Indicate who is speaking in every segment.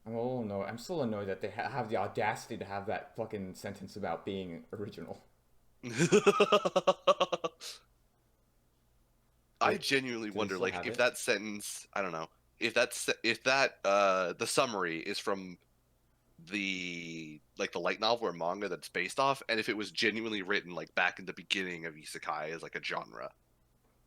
Speaker 1: Oh no, I'm still annoyed that they have the audacity to have that fucking sentence about being original.
Speaker 2: I
Speaker 1: Wait,
Speaker 2: genuinely
Speaker 1: do they
Speaker 2: wonder,
Speaker 1: still
Speaker 2: like,
Speaker 1: have
Speaker 2: if
Speaker 1: it?
Speaker 2: that sentence, I don't know, if that the summary is from the light novel or manga that's based off, and if it was genuinely written like back in the beginning of isekai as like a genre.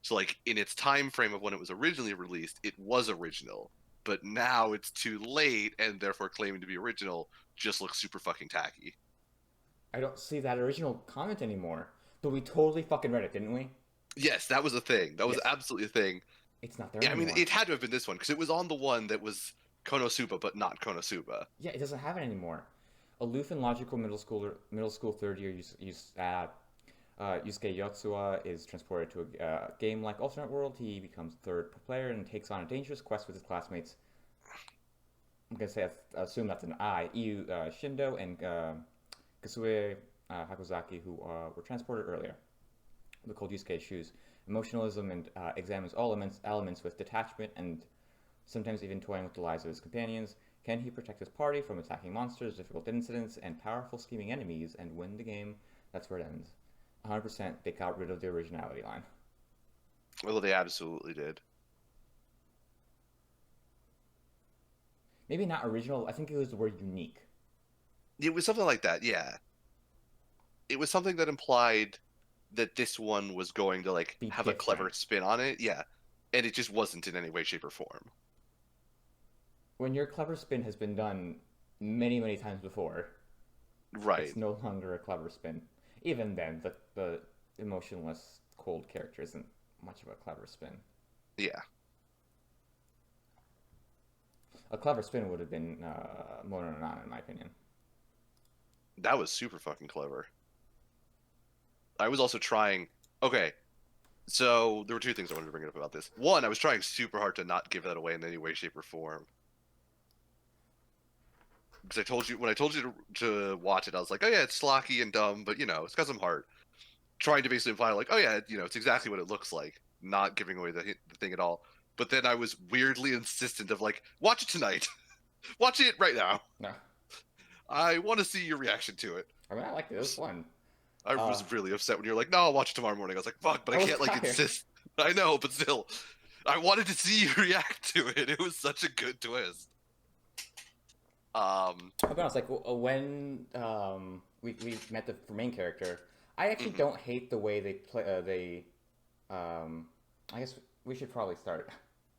Speaker 2: So like in its time frame of when it was originally released, it was original, but now it's too late and therefore claiming to be original just looks super fucking tacky.
Speaker 1: I don't see that original comment anymore. But we totally fucking read it, didn't we?
Speaker 2: Yes, that was a thing. That was
Speaker 1: Yes.
Speaker 2: absolutely a thing.
Speaker 1: It's not there
Speaker 2: Yeah, I mean,
Speaker 1: anymore.
Speaker 2: it had to have been this one because it was on the one that was Konosuba, but not Konosuba.
Speaker 1: Yeah, it doesn't have it anymore. Aloof and logical middle school third year Yusuke Yotsuwa is transported to a game-like alternate world. He becomes third player and takes on a dangerous quest with his classmates. I'm gonna say assume that's an I. Iu Shindo and Kasue Hakozaki, who were transported earlier. The cold Yusuke shoes emotionalism and examines all elements with detachment and sometimes even toying with the lives of his companions. Can he protect his party from attacking monsters, difficult incidents, and powerful scheming enemies and win the game? That's where it ends. 100% they got rid of the originality line.
Speaker 2: Well, they absolutely did.
Speaker 1: Maybe not original, I think it was the word unique.
Speaker 2: It was something like that, yeah. It was something that implied that this one was going to like
Speaker 1: Be
Speaker 2: have a clever
Speaker 1: different.
Speaker 2: spin on it, yeah. And it just wasn't in any way, shape, or form.
Speaker 1: When your clever spin has been done many, many times before, it's
Speaker 2: Right.
Speaker 1: no longer a clever spin. Even then, the emotionless, cold character isn't much of a clever spin.
Speaker 2: Yeah.
Speaker 1: A clever spin would have been Mono no Nana, in my opinion.
Speaker 2: That was super fucking clever. I was also trying. Okay, so there were two things I wanted to bring up about this. One, I was trying super hard to not give that away in any way, shape, or form. Because I told you when I told you to watch it, I was like, oh yeah, it's slocky and dumb, but it's got some heart. Trying to basically imply like, oh yeah, it's exactly what it looks like, not giving away the thing at all. But then I was weirdly insistent of like, watch it tonight, watch it right now.
Speaker 1: No,
Speaker 2: I want to see your reaction to it.
Speaker 1: I mean I liked it. It was fun.
Speaker 2: I
Speaker 1: Uh,
Speaker 2: was really upset when you're like, no, I'll watch it tomorrow morning. I was like, fuck, but I
Speaker 1: I was
Speaker 2: can't like
Speaker 1: tired.
Speaker 2: insist. I know, but still, I wanted to see you react to it. It was such a good twist. Um,
Speaker 1: I'll be honest. Like when we met the main character, I actually
Speaker 2: mhm.
Speaker 1: don't hate the way they play. Um, I guess we should probably start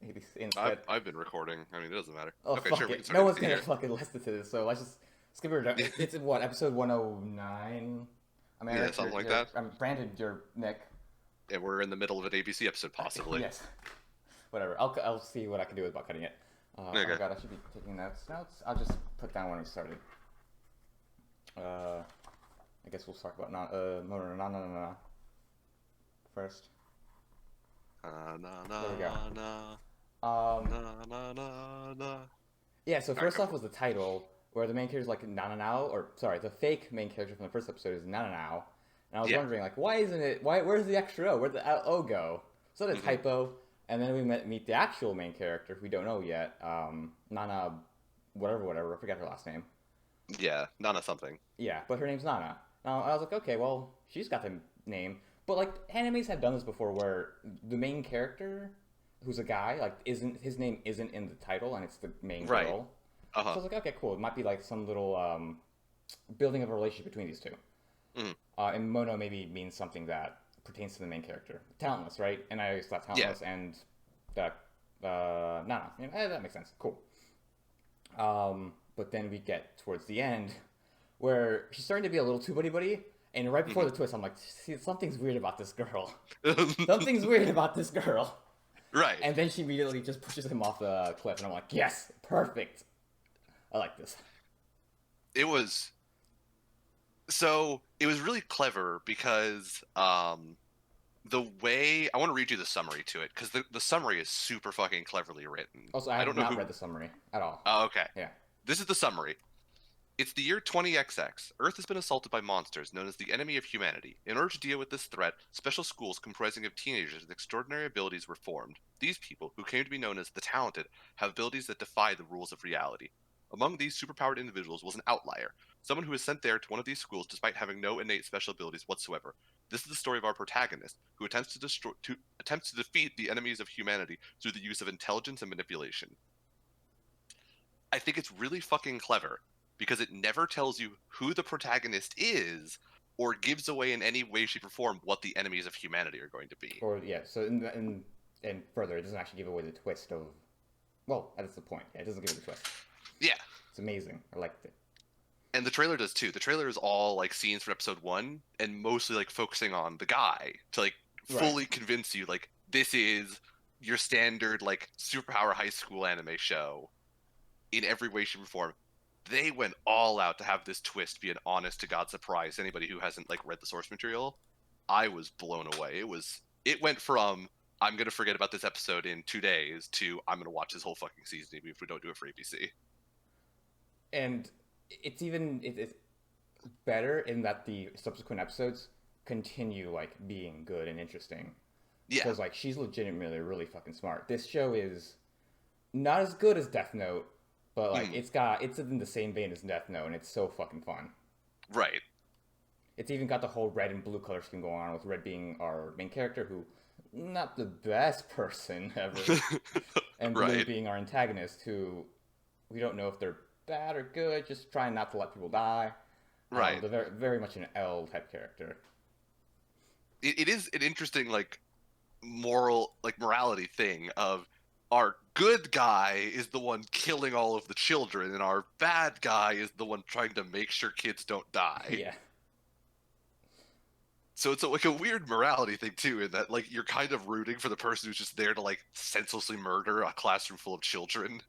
Speaker 1: maybe
Speaker 2: I've
Speaker 1: instead.
Speaker 2: I've been recording. I mean, it doesn't matter.
Speaker 1: Oh
Speaker 2: Okay, sure,
Speaker 1: fuck
Speaker 2: we can
Speaker 1: it!
Speaker 2: start
Speaker 1: No
Speaker 2: in,
Speaker 1: one's
Speaker 2: in
Speaker 1: gonna
Speaker 2: here.
Speaker 1: fucking listen to this, so let's just skip it. It's in what episode 109. I'm
Speaker 2: Yeah,
Speaker 1: Eric.
Speaker 2: something like
Speaker 1: You're
Speaker 2: that.
Speaker 1: I'm Brandon. You're Nick.
Speaker 2: And we're in the middle of an ABC episode, possibly.
Speaker 1: Yes. Whatever. I'll see what I can do about cutting it. Oh my
Speaker 2: Okay.
Speaker 1: god, I should be taking notes. Notes. I'll just put down when we started. Uh, I guess we'll talk about no first.
Speaker 2: Na
Speaker 1: There we go.
Speaker 2: na na
Speaker 1: Um,
Speaker 2: na na na na.
Speaker 1: yeah. So
Speaker 2: All right,
Speaker 1: first
Speaker 2: go
Speaker 1: off
Speaker 2: for
Speaker 1: was the title, where the main character is like Nananao, or sorry, the fake main character from the first episode is Nananao, and I
Speaker 2: it.
Speaker 1: was
Speaker 2: Yeah.
Speaker 1: wondering like, why isn't it? Why? Where's the extra O? Where'd the O go? So the
Speaker 2: Hmm.
Speaker 1: typo, and then we meet the actual main character, who we don't know yet. Nana, whatever. I forgot her last name.
Speaker 2: Yeah. Nana something.
Speaker 1: Yeah, but her name's Nana. Now I was like, okay, well, she's got the name, but like animes have done this before, where the main character, who's a guy, like isn't his name isn't in the title, and it's the main
Speaker 2: Right.
Speaker 1: girl.
Speaker 2: Uh
Speaker 1: So
Speaker 2: huh.
Speaker 1: I was like, okay, cool. It might be like some little building of a relationship between these two.
Speaker 2: Hmm.
Speaker 1: And Mono maybe means something that pertains to the main character. Talentless, right? And I always thought
Speaker 2: Yeah.
Speaker 1: talentless and the Nana. That makes sense. Cool. But then we get towards the end where she's starting to be a little too buddy buddy, and right before
Speaker 2: Hmm.
Speaker 1: the twist, I'm like, see, something's weird about this girl. Something's weird about this girl.
Speaker 2: Right.
Speaker 1: And then she immediately just pushes him off the cliff, and I'm like, yes, perfect. I like this.
Speaker 2: It was it was really clever because the way I want to read you the summary to it because the summary is super fucking cleverly written.
Speaker 1: Also, I
Speaker 2: I
Speaker 1: have
Speaker 2: don't know
Speaker 1: not
Speaker 2: who.
Speaker 1: read the summary at all.
Speaker 2: Oh, okay.
Speaker 1: Yeah.
Speaker 2: This is the summary. It's the year 20XX. Earth has been assaulted by monsters known as the enemy of humanity. In order to deal with this threat, special schools comprising of teenagers with extraordinary abilities were formed. These people, who came to be known as the talented, have abilities that defy the rules of reality. Among these superpowered individuals was an outlier, someone who was sent there to one of these schools despite having no innate special abilities whatsoever. This is the story of our protagonist, who attempts to defeat the enemies of humanity through the use of intelligence and manipulation. I think it's really fucking clever because it never tells you who the protagonist is or gives away in any way, shape, or form what the enemies of humanity are going to be.
Speaker 1: Or yeah, so and further, it doesn't actually give away the twist of. Well, that's the point. Yeah, it doesn't give it the twist.
Speaker 2: Yeah.
Speaker 1: It's amazing. I liked it.
Speaker 2: And the trailer does too. The trailer is all like scenes from episode 1 and mostly like focusing on the guy to like fully convince you like this is your standard like superpower high school anime show in every way, shape, or form. They went all out to have this twist be an honest to God surprise to anybody who hasn't like read the source material. I was blown away. It went from I'm gonna forget about this episode in 2 days to I'm gonna watch this whole fucking season even if we don't do it for ABC.
Speaker 1: And it's better in that the subsequent episodes continue like being good and interesting.
Speaker 2: Yeah.
Speaker 1: Because like she's legitimately really fucking smart. This show is not as good as Death Note, but like it's in the same vein as Death Note, and it's so fucking fun.
Speaker 2: Right.
Speaker 1: It's even got the whole red and blue color scheme going on, with Red being our main character, who not the best person ever, and Blue
Speaker 2: Right.
Speaker 1: being our antagonist, who we don't know if they're bad or good, just trying not to let people die.
Speaker 2: Right.
Speaker 1: They're very much an L type character.
Speaker 2: It is an interesting like morality thing of our good guy is the one killing all of the children and our bad guy is the one trying to make sure kids don't die.
Speaker 1: Yeah.
Speaker 2: So it's like a weird morality thing too, in that like you're kind of rooting for the person who's just there to like senselessly murder a classroom full of children.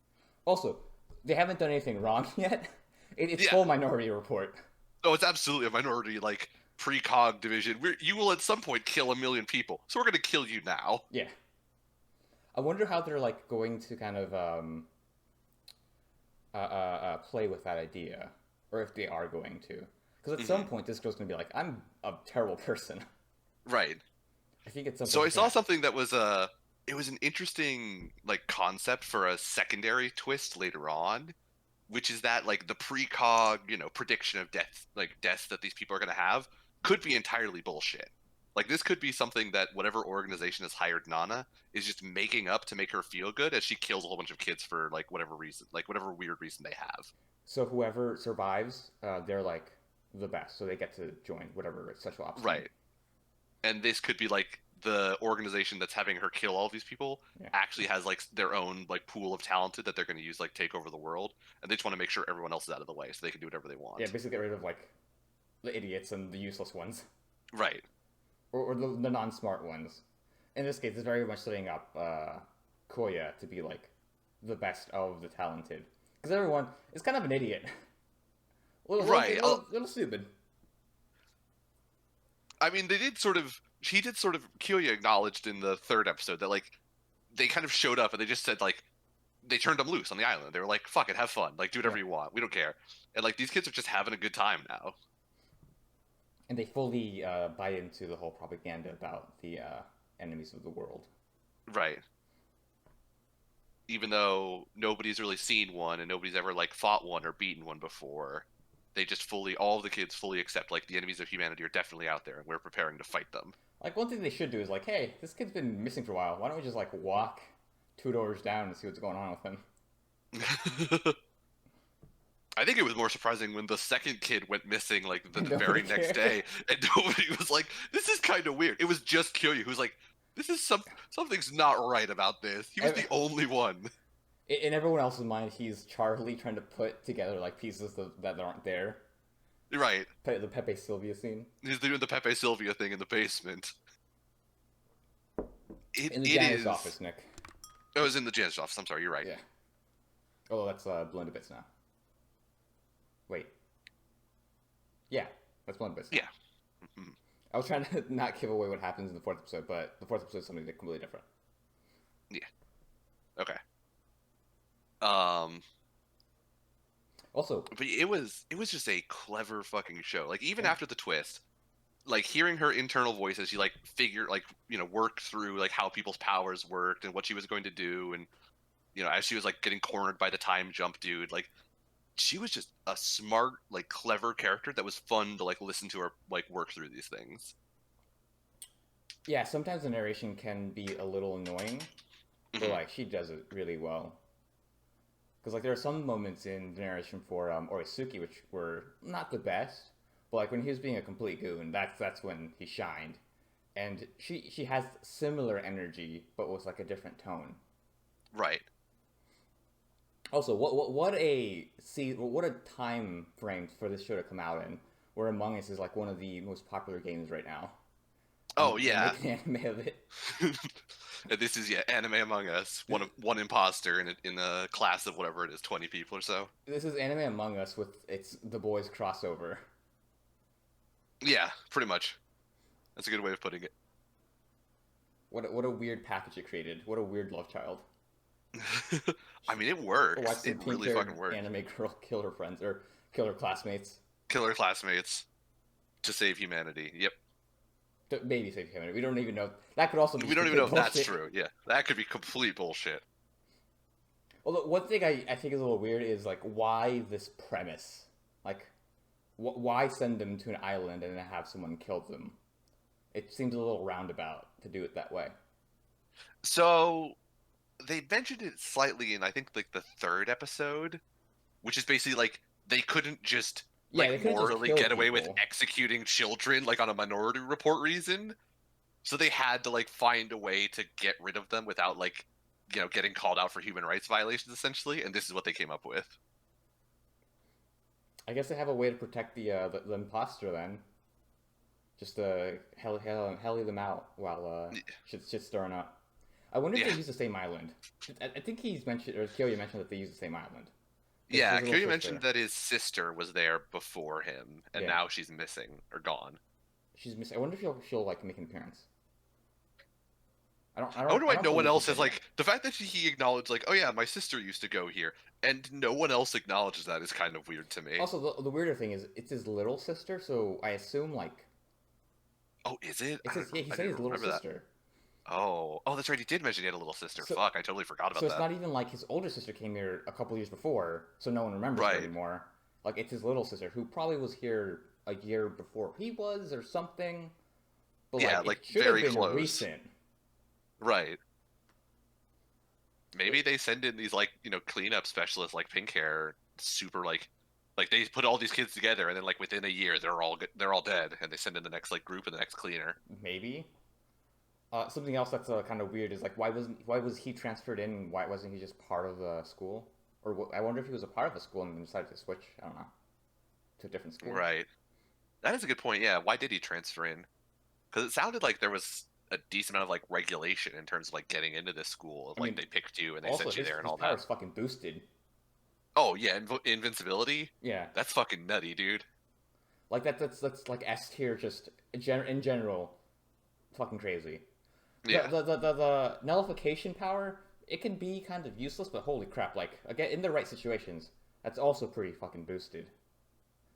Speaker 1: Also, they haven't done anything wrong yet. It's
Speaker 2: Yeah.
Speaker 1: full Minority Report.
Speaker 2: Oh, it's absolutely a minority like precog division. You will at some point kill 1 million people, so we're gonna kill you now.
Speaker 1: Yeah. I wonder how they're like going to kind of play with that idea, or if they are going to. Because at some point, this girl's gonna be like, "I'm a terrible person."
Speaker 2: Right.
Speaker 1: I think it's something.
Speaker 2: So I saw something that was it was an interesting like concept for a secondary twist later on, which is that like the precog, prediction of deaths that these people are going to have could be entirely bullshit. Like this could be something that whatever organization has hired Nana is just making up to make her feel good as she kills a whole bunch of kids for like whatever reason, like whatever weird reason they have.
Speaker 1: So whoever survives, they're like the best, so they get to join whatever sexual option.
Speaker 2: Right. And this could be like the organization that's having her kill all these people actually has like their own like pool of talented that they're going to use like take over the world, and they just want to make sure everyone else is out of the way so they can do whatever they want.
Speaker 1: Yeah, basically get rid of like the idiots and the useless ones,
Speaker 2: Right.
Speaker 1: or the non-smart ones. In this case, it's very much setting up Koya to be like the best of the talented, because everyone is kind of an idiot.
Speaker 2: Right.
Speaker 1: Little stupid.
Speaker 2: I mean, Kyoya acknowledged in the third episode that like they kind of showed up and they just said like they turned them loose on the island. They were like, "Fuck it, have fun, like do whatever you want. We don't care." And like these kids are just having a good time now.
Speaker 1: And they fully buy into the whole propaganda about the enemies of the world.
Speaker 2: Right. Even though nobody's really seen one and nobody's ever like fought one or beaten one before, they just all of the kids fully accept like the enemies of humanity are definitely out there and we're preparing to fight them.
Speaker 1: Like, one thing they should do is like, hey, this kid's been missing for a while. Why don't we just like walk 2 doors down and see what's going on with him?
Speaker 2: I think it was more surprising when the second kid went missing like the
Speaker 1: Nobody
Speaker 2: very next
Speaker 1: cared.
Speaker 2: day, and nobody was like, "This is kind of weird." It was just Kyoyu who's like, "This is something's not right about this." He was the only one.
Speaker 1: In everyone else's mind, he's Charlie trying to put together like pieces that aren't there.
Speaker 2: Right.
Speaker 1: The Pepe Sylvia scene.
Speaker 2: He's doing the Pepe Sylvia thing in the basement.
Speaker 1: In the janitor's office, Nick.
Speaker 2: Oh, it was in the janitor's office. I'm sorry, you're right.
Speaker 1: Yeah. Oh, that's blown to bits now. Wait. Yeah, that's blown to bits now.
Speaker 2: Yeah. Mhm.
Speaker 1: I was trying to not give away what happens in the 4th episode, but the 4th episode is something completely different.
Speaker 2: Yeah. Okay.
Speaker 1: Also,
Speaker 2: But it was just a clever fucking show. Like even after the twist, like hearing her internal voice as she like worked through like how people's powers worked and what she was going to do, and as she was like getting cornered by the time jump dude, like she was just a smart, like clever character that was fun to like listen to her like work through these things.
Speaker 1: Yeah, sometimes the narration can be a little annoying, but
Speaker 2: Hmm.
Speaker 1: like she does it really well. Because like there are some moments in the narration for Orisuke which were not the best, but like when he was being a complete goon, that's when he shined. And she has similar energy, but with like a different tone.
Speaker 2: Right.
Speaker 1: Also, what a time frame for this show to come out in, where Among Us is like one of the most popular games right now, and
Speaker 2: Oh
Speaker 1: they
Speaker 2: yeah.
Speaker 1: make an anime of it.
Speaker 2: And this is Anime Among Us. One imposter in a class of whatever it is, 20 people or so.
Speaker 1: This is Anime Among Us with it's the boys crossover.
Speaker 2: Yeah, pretty much. That's a good way of putting it.
Speaker 1: What a weird package it created. What a weird love child.
Speaker 2: I mean, it
Speaker 1: Watch
Speaker 2: works.
Speaker 1: some
Speaker 2: It
Speaker 1: pink
Speaker 2: really
Speaker 1: haired
Speaker 2: fucking works.
Speaker 1: anime girl kill her friends or kill her classmates.
Speaker 2: Killer classmates to save humanity. Yep.
Speaker 1: Maybe save humanity. We don't even know. That could also be
Speaker 2: We don't even
Speaker 1: complete
Speaker 2: know if that's
Speaker 1: bullshit.
Speaker 2: true. Yeah, that could be complete bullshit.
Speaker 1: Although one thing I think is a little weird is like why this premise? Like, why send them to an island and then have someone kill them? It seems a little roundabout to do it that way.
Speaker 2: So they mentioned it slightly in I think like the third episode, which is basically like they couldn't just
Speaker 1: Yeah,
Speaker 2: like
Speaker 1: they could have just
Speaker 2: morally
Speaker 1: killed
Speaker 2: get away with
Speaker 1: people.
Speaker 2: executing children like on a Minority Report reason. So they had to like find a way to get rid of them without like getting called out for human rights violations essentially, and this is what they came up with.
Speaker 1: I guess they have a way to protect the imposter then. Just helly them out while shit's stirring up. I wonder if
Speaker 2: Yeah.
Speaker 1: they use the same island. I think he's mentioned, or Kyoya mentioned that they use the same island. His
Speaker 2: Yeah,
Speaker 1: little
Speaker 2: Kiryu
Speaker 1: sister.
Speaker 2: mentioned that his sister was there before him, and
Speaker 1: Yeah,
Speaker 2: now she's missing or gone.
Speaker 1: she's missing. I wonder if she'll like make an appearance.
Speaker 2: I wonder
Speaker 1: I
Speaker 2: why
Speaker 1: don't
Speaker 2: no one
Speaker 1: believe she's
Speaker 2: else
Speaker 1: dead
Speaker 2: has
Speaker 1: yet.
Speaker 2: like the fact that he acknowledged like, oh yeah, my sister used to go here, and no one else acknowledges that is kind of weird to me.
Speaker 1: Also, the weirder thing is it's his little sister, so I assume like
Speaker 2: Oh, is it?
Speaker 1: it's his. Yeah, he
Speaker 2: I
Speaker 1: said
Speaker 2: didn't
Speaker 1: his little
Speaker 2: remember that.
Speaker 1: sister.
Speaker 2: Oh, that's right. He did mention he had a little sister.
Speaker 1: So
Speaker 2: Fuck, I totally forgot
Speaker 1: so
Speaker 2: about
Speaker 1: it's
Speaker 2: that.
Speaker 1: not even like his older sister came here a couple years before, so no one remembers her
Speaker 2: Right.
Speaker 1: anymore. Like it's his little sister who probably was here a year before he was or something. But
Speaker 2: Yeah,
Speaker 1: like it
Speaker 2: like
Speaker 1: should have
Speaker 2: very
Speaker 1: been
Speaker 2: close.
Speaker 1: recent.
Speaker 2: Right. Maybe they send in these like cleanup specialists like Pink Hair, super like they put all these kids together, and then like within a year they're all dead, and they send in the next like group and the next cleaner.
Speaker 1: Maybe. Something else that's kind of weird is like why was he transferred in? Why wasn't he just part of the school? Or I wonder if he was a part of the school and then decided to switch. I don't know, to a different school.
Speaker 2: Right. That is a good point. Yeah. Why did he transfer in? Because it sounded like there was a decent amount of like regulation in terms of like getting into this school.
Speaker 1: I
Speaker 2: Like
Speaker 1: mean,
Speaker 2: they picked you and they
Speaker 1: also
Speaker 2: sent you there and
Speaker 1: his
Speaker 2: all that.
Speaker 1: power's fucking boosted.
Speaker 2: Oh yeah, invincibility.
Speaker 1: Yeah,
Speaker 2: That's fucking nutty, dude.
Speaker 1: like that's like S tier, just in general, fucking crazy.
Speaker 2: Yeah.
Speaker 1: The nullification power, it can be kind of useless, but holy crap! Like again, in the right situations, that's also pretty fucking boosted.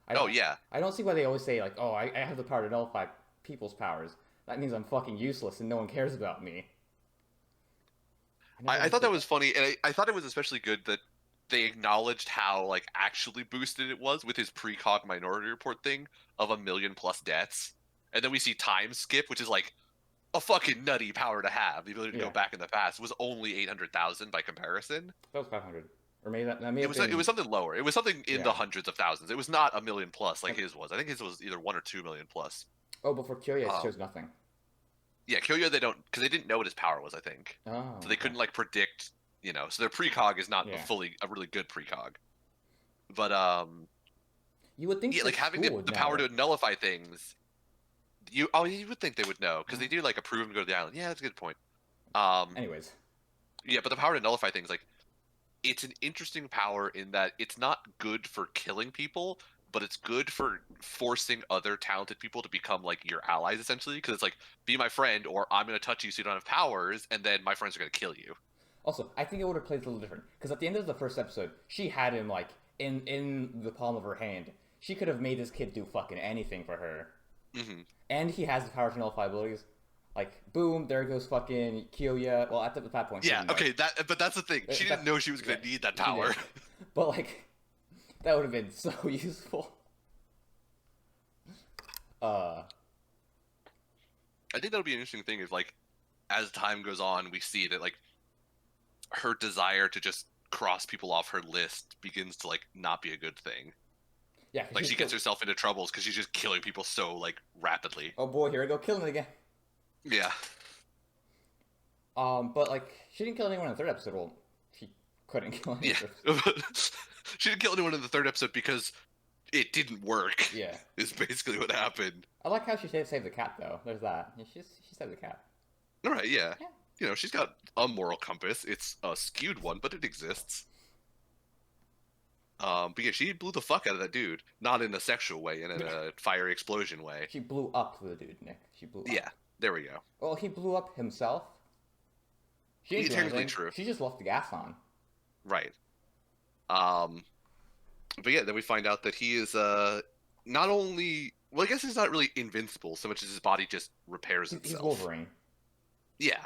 Speaker 1: I
Speaker 2: Oh
Speaker 1: don't
Speaker 2: yeah.
Speaker 1: I don't see why they always say like, oh, I have the power to nullify people's powers. That means I'm fucking useless and no one cares about me. I never
Speaker 2: I thought that
Speaker 1: understood
Speaker 2: was
Speaker 1: that.
Speaker 2: funny, and I thought it was especially good that they acknowledged how like actually boosted it was with his precog Minority Report thing of 1 million+ deaths, and then we see time skip, which is like a fucking nutty power to have. The ability to go
Speaker 1: Yeah,
Speaker 2: back in the past was only 800,000 by comparison.
Speaker 1: that was 500, or maybe that may
Speaker 2: It
Speaker 1: have
Speaker 2: was it
Speaker 1: been.
Speaker 2: was something lower. It was something in the
Speaker 1: Yeah.
Speaker 2: hundreds of thousands. It was not 1 million+ like
Speaker 1: Like,
Speaker 2: his was. I think his was either 1 or 2 million+.
Speaker 1: oh, but for Kyoya, it
Speaker 2: Um,
Speaker 1: shows nothing.
Speaker 2: yeah, Kyoyo they don't because they didn't know what his power was. I think
Speaker 1: Oh,
Speaker 2: so they
Speaker 1: okay.
Speaker 2: couldn't like predict. So their precog is not
Speaker 1: Yeah.
Speaker 2: a really good precog. But
Speaker 1: You would think
Speaker 2: yeah,
Speaker 1: the
Speaker 2: like having
Speaker 1: school would
Speaker 2: the power
Speaker 1: know.
Speaker 2: to nullify things. You would think they would know because they do like approve him to go to the island. Yeah, that's a good point. Um,
Speaker 1: Anyways,
Speaker 2: yeah, but the power to nullify things like it's an interesting power in that it's not good for killing people, but it's good for forcing other talented people to become like your allies essentially. Because it's like, be my friend, or I'm gonna touch you so you don't have powers, and then my friends are gonna kill you.
Speaker 1: also, I think it would have played a little different because at the end of the first episode, she had him like in the palm of her hand. She could have made this kid do fucking anything for her,
Speaker 2: Hmm.
Speaker 1: and he has the power to nullify abilities. Like, boom, there goes fucking Kyoya. Well, at that point, she
Speaker 2: Yeah.
Speaker 1: didn't know.
Speaker 2: Okay. But that's the thing. She didn't
Speaker 1: That,
Speaker 2: know she was
Speaker 1: yeah,
Speaker 2: gonna need that
Speaker 1: she did.
Speaker 2: power.
Speaker 1: But like, That would have been so useful. Uh,
Speaker 2: I think that'll be an interesting thing. Is like, as time goes on, we see that like her desire to just cross people off her list begins to like not be a good thing.
Speaker 1: yeah, 'cause
Speaker 2: Like
Speaker 1: she's
Speaker 2: she gets
Speaker 1: still...
Speaker 2: herself into troubles because she's just killing people so like rapidly.
Speaker 1: Oh boy, here we go, killing it again.
Speaker 2: Yeah.
Speaker 1: But like, she didn't kill anyone in the third episode. Well, she couldn't kill anyone.
Speaker 2: Yeah. She didn't kill anyone in the third episode because it didn't work.
Speaker 1: Yeah.
Speaker 2: Is basically what happened.
Speaker 1: I like how she saved the cat though. There's that. Yeah, she saved the cat.
Speaker 2: All right, yeah.
Speaker 1: Yeah.
Speaker 2: You know, she's got a moral compass. It's a skewed one, but it exists. But yeah, she blew the fuck out of that dude. Not in a sexual way, in a fiery explosion way.
Speaker 1: She blew up the dude, Nick. She blew up.
Speaker 2: Yeah, there we go.
Speaker 1: Well, he blew up himself. She didn't do
Speaker 2: Technically
Speaker 1: anything.
Speaker 2: true.
Speaker 1: She just left the gas on.
Speaker 2: Right. But yeah, then we find out that he is not only, well, I guess he's not really invincible so much as his body just repairs
Speaker 1: He's
Speaker 2: itself.
Speaker 1: Wolverine.
Speaker 2: Yeah,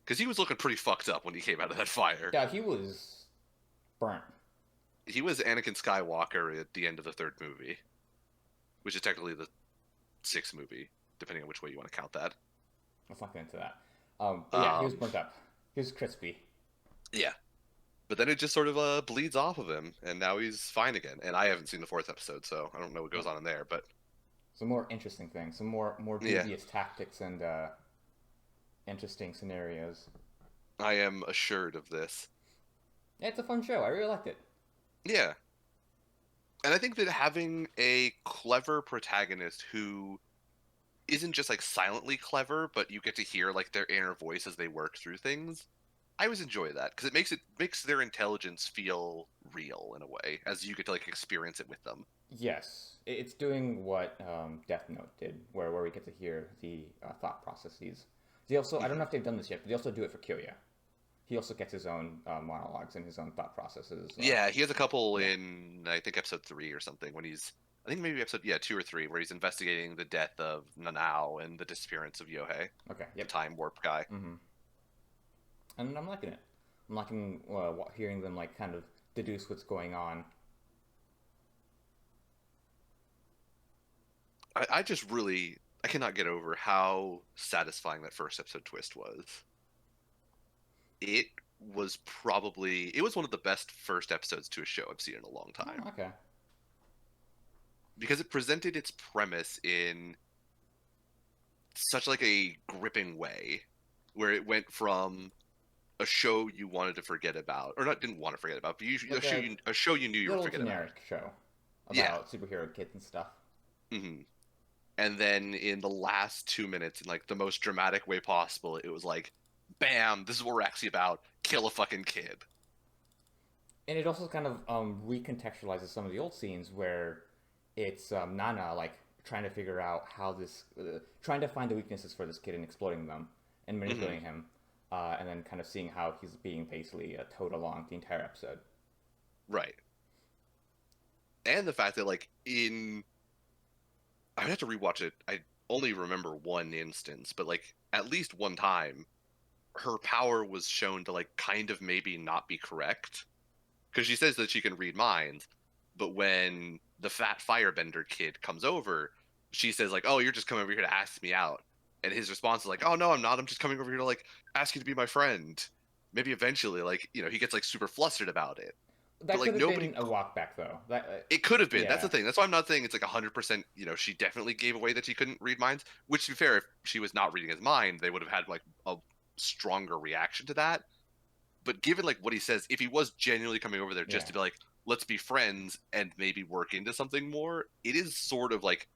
Speaker 2: because he was looking pretty fucked up when he came out of that fire.
Speaker 1: Yeah, he was burnt.
Speaker 2: He was Anakin Skywalker at the end of the third movie, which is technically the sixth movie, depending on which way you want to count that.
Speaker 1: Let's not get into that. But yeah, he was burnt up. He was crispy.
Speaker 2: Yeah. But then it just sort of bleeds off of him, and now he's fine again. And I haven't seen the fourth episode, so I don't know what goes on in there. But
Speaker 1: Some more interesting things. Some more
Speaker 2: Yeah.
Speaker 1: devious tactics and interesting scenarios.
Speaker 2: I am assured of this.
Speaker 1: Yeah, it's a fun show. I really liked it.
Speaker 2: Yeah. And I think that having a clever protagonist who isn't just like silently clever, but you get to hear like their inner voice as they work through things. I always enjoy that because it makes their intelligence feel real in a way as you get to like experience it with them.
Speaker 1: Yes, it's doing what Death Note did, where we get to hear the thought processes. They also, I don't know if they've done this yet, but they also do it for Kyoya. He also gets his own monologues and his own thought processes.
Speaker 2: Yeah, he has a couple in I think episode 3 or something when he's I think maybe episode 2 or 3 where he's investigating the death of Nanao and the disappearance of Yohei,
Speaker 1: Okay,
Speaker 2: the
Speaker 1: yep.
Speaker 2: time warp guy.
Speaker 1: Mm-hmm. And I'm liking it. I'm liking hearing them like kind of deduce what's going on.
Speaker 2: I just really I cannot get over how satisfying that first episode twist was. It was one of the best first episodes to a show I've seen in a long time.
Speaker 1: Oh, okay.
Speaker 2: Because it presented its premise in such like a gripping way where it went from a show you wanted to forget about or not didn't want to forget about but
Speaker 1: Like
Speaker 2: a show you knew you were
Speaker 1: Little
Speaker 2: forgetting about.
Speaker 1: generic show about
Speaker 2: Yeah.
Speaker 1: superhero kids and stuff.
Speaker 2: Hmm. And then in the last 2 minutes in like the most dramatic way possible it was like bam, this is what we're actually about, kill a fucking kid.
Speaker 1: And it also kind of recontextualizes some of the old scenes where it's Nana like trying to figure out how this, trying to find the weaknesses for this kid and exploiting them and manipulating him, and then kind of seeing how he's being basically towed along the entire episode.
Speaker 2: Right. And the fact that like I would have to rewatch it. I only remember one instance, but like at least one time her power was shown to like kind of maybe not be correct because she says that she can read minds, but when the fat firebender kid comes over, she says like, "Oh, you're just coming over here to ask me out," and his response is like, "Oh no, I'm not. I'm just coming over here to like ask you to be my friend." Maybe eventually, like he gets like super flustered about it.
Speaker 1: That
Speaker 2: like,
Speaker 1: could have
Speaker 2: nobody-
Speaker 1: been a walk back though.
Speaker 2: It could have been.
Speaker 1: Yeah.
Speaker 2: That's the thing. That's why I'm not saying it's like 100%. She definitely gave away that she couldn't read minds. Which, to be fair, if she was not reading his mind, they would have had like a stronger reaction to that. But given like what he says, if he was genuinely coming over there just
Speaker 1: Yeah.
Speaker 2: to be like, let's be friends and maybe work into something more, it is sort of like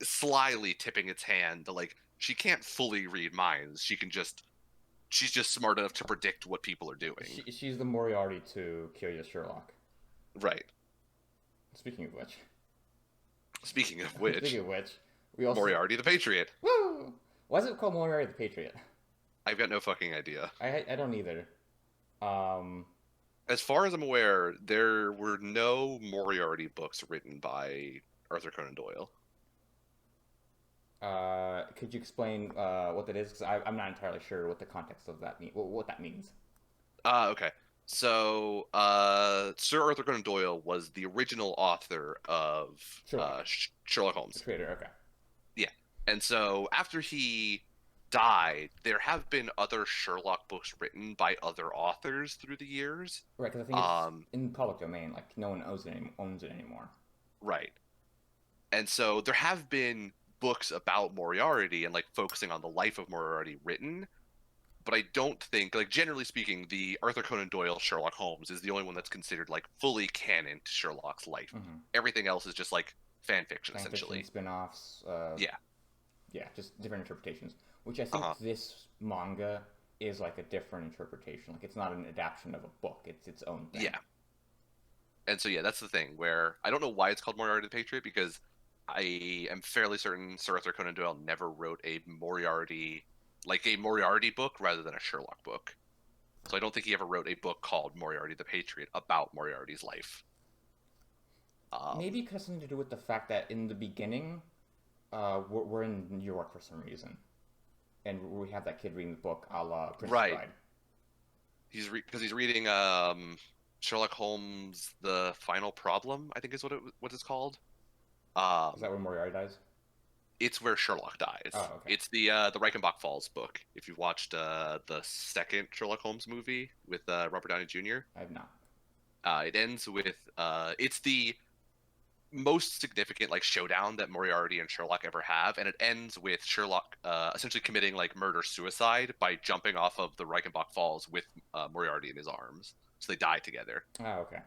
Speaker 2: slyly tipping its hand to like she can't fully read minds. She's just smart enough to predict what people are doing.
Speaker 1: She's the Moriarty to Kyoya Sherlock.
Speaker 2: Right.
Speaker 1: Speaking of which.
Speaker 2: Speaking of which,
Speaker 1: we also
Speaker 2: Moriarty the Patriot.
Speaker 1: Woo! Why is it called Moriarty the Patriot?
Speaker 2: I've got no fucking idea.
Speaker 1: I don't either.
Speaker 2: As far as I'm aware, there were no Moriarty books written by Arthur Conan Doyle.
Speaker 1: Could you explain what that is? Because I'm not entirely sure what the context of that what that means.
Speaker 2: Okay. So, Sir Arthur Conan Doyle was the original author of
Speaker 1: Sherlock,
Speaker 2: Sherlock
Speaker 1: the
Speaker 2: Holmes.
Speaker 1: creator. Okay.
Speaker 2: Yeah. And so after he died, there have been other Sherlock books written by other authors through the years.
Speaker 1: Right, because I think it's
Speaker 2: Um,
Speaker 1: in public domain. Like no one owns it anymore.
Speaker 2: right. And so there have been books about Moriarty and like focusing on the life of Moriarty written, but I don't think, like generally speaking, the Arthur Conan Doyle Sherlock Holmes is the only one that's considered like fully canon to Sherlock's life.
Speaker 1: Mm-hmm.
Speaker 2: Everything else is just like fan fiction
Speaker 1: Fan fiction,
Speaker 2: essentially.
Speaker 1: spin-offs.
Speaker 2: Yeah.
Speaker 1: Yeah, just different interpretations. Which I think
Speaker 2: Uh-huh.
Speaker 1: this manga is like a different interpretation. Like it's not an adaptation of a book. It's its own thing.
Speaker 2: Yeah. And so yeah, that's the thing where I don't know why it's called Moriarty the Patriot because I am fairly certain Sir Arthur Conan Doyle never wrote a Moriarty book rather than a Sherlock book. So I don't think he ever wrote a book called Moriarty the Patriot about Moriarty's life.
Speaker 1: Maybe it has something to do with the fact that in the beginning, we're in New York for some reason, and we have that kid reading the book, a la Princess
Speaker 2: Right.
Speaker 1: Bride.
Speaker 2: Because he's reading Sherlock Holmes: The Final Problem, I think is what it's called.
Speaker 1: Is that where Moriarty dies?
Speaker 2: It's where Sherlock dies.
Speaker 1: Oh, okay.
Speaker 2: It's the Reichenbach Falls book. If you've watched the second Sherlock Holmes movie with Robert Downey Jr.,
Speaker 1: I have not.
Speaker 2: it ends with it's the most significant like showdown that Moriarty and Sherlock ever have, and it ends with Sherlock essentially committing like murder suicide by jumping off of the Reichenbach Falls with Moriarty in his arms. So they die together.
Speaker 1: Oh, okay.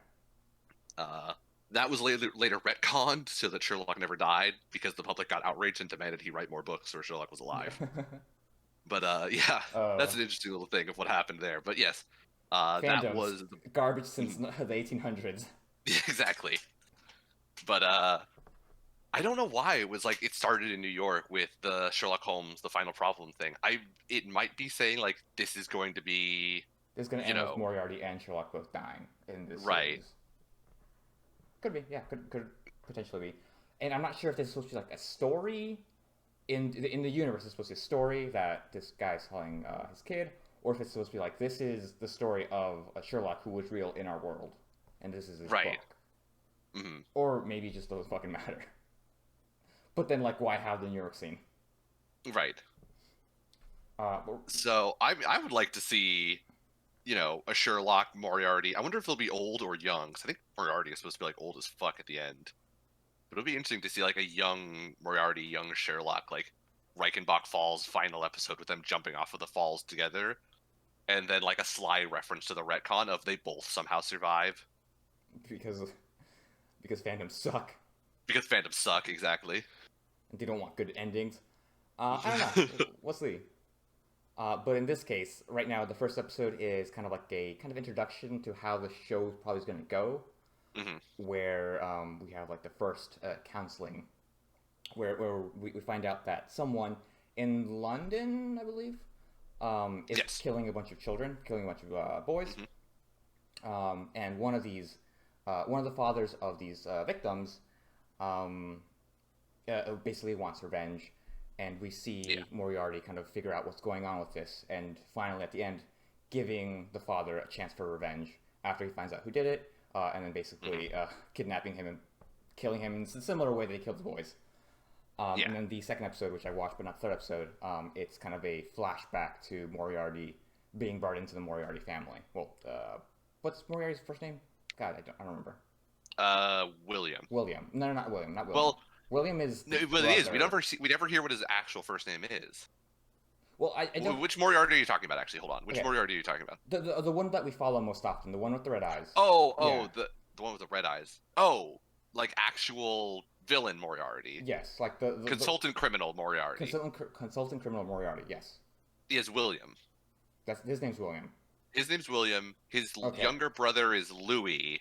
Speaker 2: Uh, that was later retconned so that Sherlock never died because the public got outraged and demanded he write more books where Sherlock was alive. But yeah, that's an interesting little thing of what happened there. But yes, that was
Speaker 1: garbage since the 1800s.
Speaker 2: exactly. But I don't know why it was like it started in New York with the Sherlock Holmes, the Final Problem thing. It might be saying like this is going to be
Speaker 1: This is going to end with Moriarty and Sherlock both dying in this series. Could be, yeah, could potentially be. And I'm not sure if this is supposed to be like a story in the universe. It's supposed to be a story that this guy's telling his kid, or if it's supposed to be like this is the story of a Sherlock who was real in our world, and this is his book.
Speaker 2: Mm-hmm.
Speaker 1: Or maybe it just doesn't fucking matter. But then, like, why have the New York scene?
Speaker 2: Right. So I would like to see, a Sherlock Moriarty. I wonder if he'll be old or young. Cause I think Moriarty is supposed to be like old as fuck at the end. But it'll be interesting to see like a young Moriarty, young Sherlock, like Reichenbach Falls final episode with them jumping off of the falls together, and then like a sly reference to the retcon of they both somehow survive.
Speaker 1: Because fandoms suck.
Speaker 2: Because fandoms suck, exactly.
Speaker 1: And they don't want good endings. I don't know. We'll see. But in this case, right now, the first episode is kind of like a kind of introduction to how the show probably is going to go.
Speaker 2: Mm-hmm.
Speaker 1: Where we have like the first counseling, where we find out that someone in London, I believe, is killing a bunch of children, killing a bunch of boys. Mm-hmm. And one of the fathers of these victims basically wants revenge, and we see Moriarty kind of figure out what's going on with this, and finally at the end giving the father a chance for revenge after he finds out who did it, and then basically kidnapping him and killing him in a similar way that he killed the boys. And then the second episode, which I watched but not the third episode, it's kind of a flashback to Moriarty being brought into the Moriarty family. Well, what's Moriarty's first name? God, I don't remember.
Speaker 2: William.
Speaker 1: William. No, not William. Not William.
Speaker 2: Well,
Speaker 1: William is.
Speaker 2: No, but it is. We never hear what his actual first name is.
Speaker 1: Well, I don't.
Speaker 2: Which Moriarty are you talking about? Actually, hold on. Which Moriarty are you talking about?
Speaker 1: The one that we follow most often, the one with the red eyes.
Speaker 2: The one with the red eyes. Oh, like actual villain Moriarty.
Speaker 1: Yes, like the
Speaker 2: consultant criminal Moriarty.
Speaker 1: Consultant criminal Moriarty. Yes.
Speaker 2: Is William.
Speaker 1: His name's William.
Speaker 2: His name's William. His younger brother is Louis,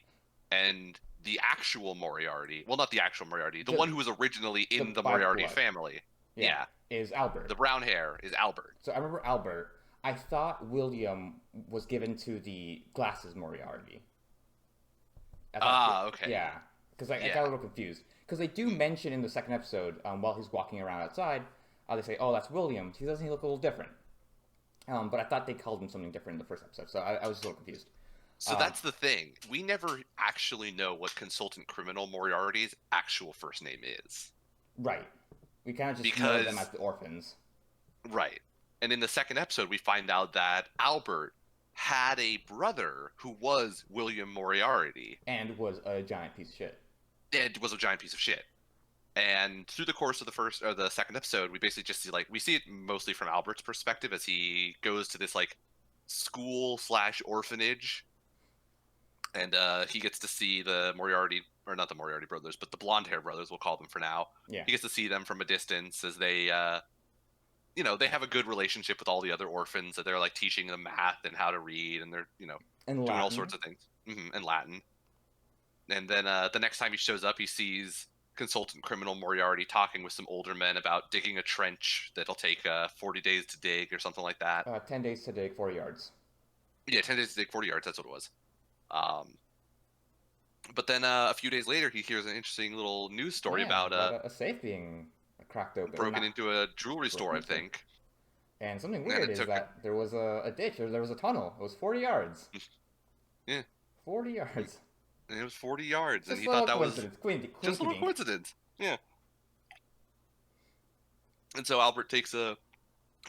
Speaker 2: and the actual Moriarty. Well, not the actual Moriarty. The one who was originally in the Moriarty family. Yeah.
Speaker 1: Is Albert.
Speaker 2: The brown hair is Albert.
Speaker 1: So I remember Albert. I thought William was given to the glasses Moriarty.
Speaker 2: Okay.
Speaker 1: Yeah, because I got a little confused. Because they do mention in the second episode, while he's walking around outside, they say, "Oh, that's William. Doesn't he look a little different?" But I thought they called him something different in the first episode, so I was a little confused.
Speaker 2: So that's the thing. We never actually know what Consultant Criminal Moriarty's actual first name is.
Speaker 1: Right. We kind of just know them
Speaker 2: Because,
Speaker 1: as the orphans.
Speaker 2: right. And in the second episode, we find out that Albert had a brother who was William Moriarty
Speaker 1: And was a giant piece of shit.
Speaker 2: and was a giant piece of shit. And through the course of the second episode, we basically just see we see it mostly from Albert's perspective as he goes to this school slash orphanage, and he gets to see the Moriarty, or not the Moriarty brothers, but the blonde hair brothers, we'll call them for now.
Speaker 1: Yeah.
Speaker 2: He gets to see them from a distance as they, they have a good relationship with all the other orphans, that they're teaching them math and how to read, and they're
Speaker 1: And
Speaker 2: doing
Speaker 1: Latin.
Speaker 2: all sorts of things, and Latin. And then the next time he shows up, he sees Consultant Criminal Moriarty talking with some older men about digging a trench that'll take 40 days to dig or something like that.
Speaker 1: 10 days to dig 40 yards.
Speaker 2: Yeah, 10 days to dig 40 yards, that's what it was. But then a few days later, he hears an interesting little news story about
Speaker 1: a safe being cracked open.
Speaker 2: broken into a jewelry store, I think.
Speaker 1: And something weird is that there was a ditch, or there was a tunnel. It was 40 yards.
Speaker 2: Yeah.
Speaker 1: 40 yards.
Speaker 2: And it was 40 yards,
Speaker 1: Just
Speaker 2: and he thought that was
Speaker 1: just
Speaker 2: a little coincidence. Yeah. And so Albert takes a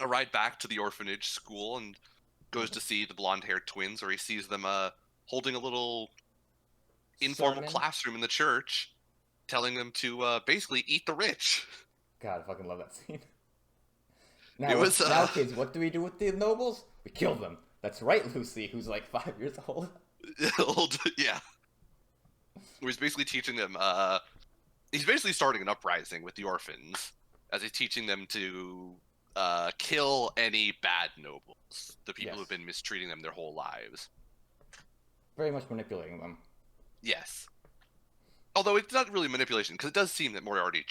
Speaker 2: ride back to the orphanage school and goes to see the blonde-haired twins, where he sees them holding a little informal classroom in the church, telling them to basically eat the rich.
Speaker 1: God, I fucking love that scene. Now, kids, what do we do with the nobles? We kill them. That's right, Lucy, who's 5 years old.
Speaker 2: Yeah. He's basically teaching them. He's basically starting an uprising with the orphans, as he's teaching them to kill any bad nobles, the people who've been mistreating them their whole lives.
Speaker 1: Very much manipulating them.
Speaker 2: Yes. Although it's not really manipulation, because it does seem that Moriarty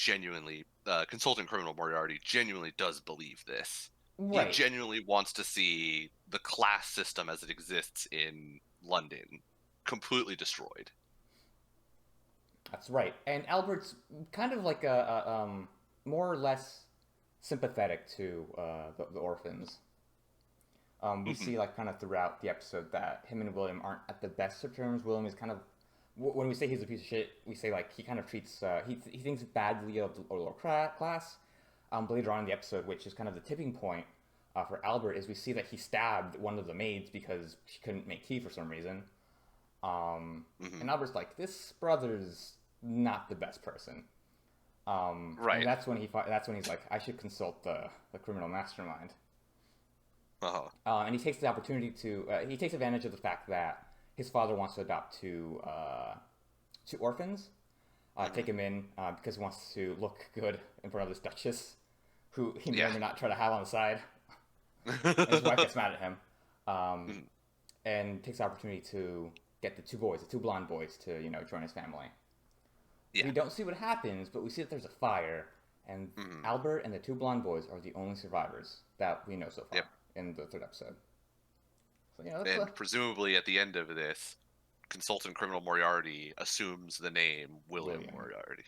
Speaker 2: Consultant Criminal Moriarty genuinely does believe this. Right. He genuinely wants to see the class system as it exists in London completely destroyed.
Speaker 1: That's right. And Albert's kind of a more or less sympathetic to the orphans. We see kind of throughout the episode that him and William aren't at the best of terms. William is kind of, when we say he's a piece of shit, we say he kind of treats he thinks badly of the lower class. But later on in the episode, which is kind of the tipping point for Albert, is we see that he stabbed one of the maids because she couldn't make tea for some reason. And Albert's like, this brother's not the best person. Right. And that's when he's like, I should consult the criminal mastermind. And he takes the opportunity he takes advantage of the fact that his father wants to adopt two orphans, take him in because he wants to look good in front of this duchess, who he may or may not try to have on the side. And his wife gets mad at him, and takes the opportunity to get the two blonde boys, to join his family. Yeah. We don't see what happens, but we see that there's a fire, and Albert and the two blonde boys are the only survivors that we know so far in the third episode. So,
Speaker 2: and presumably at the end of this, Consultant Criminal Moriarty assumes the name William Moriarty.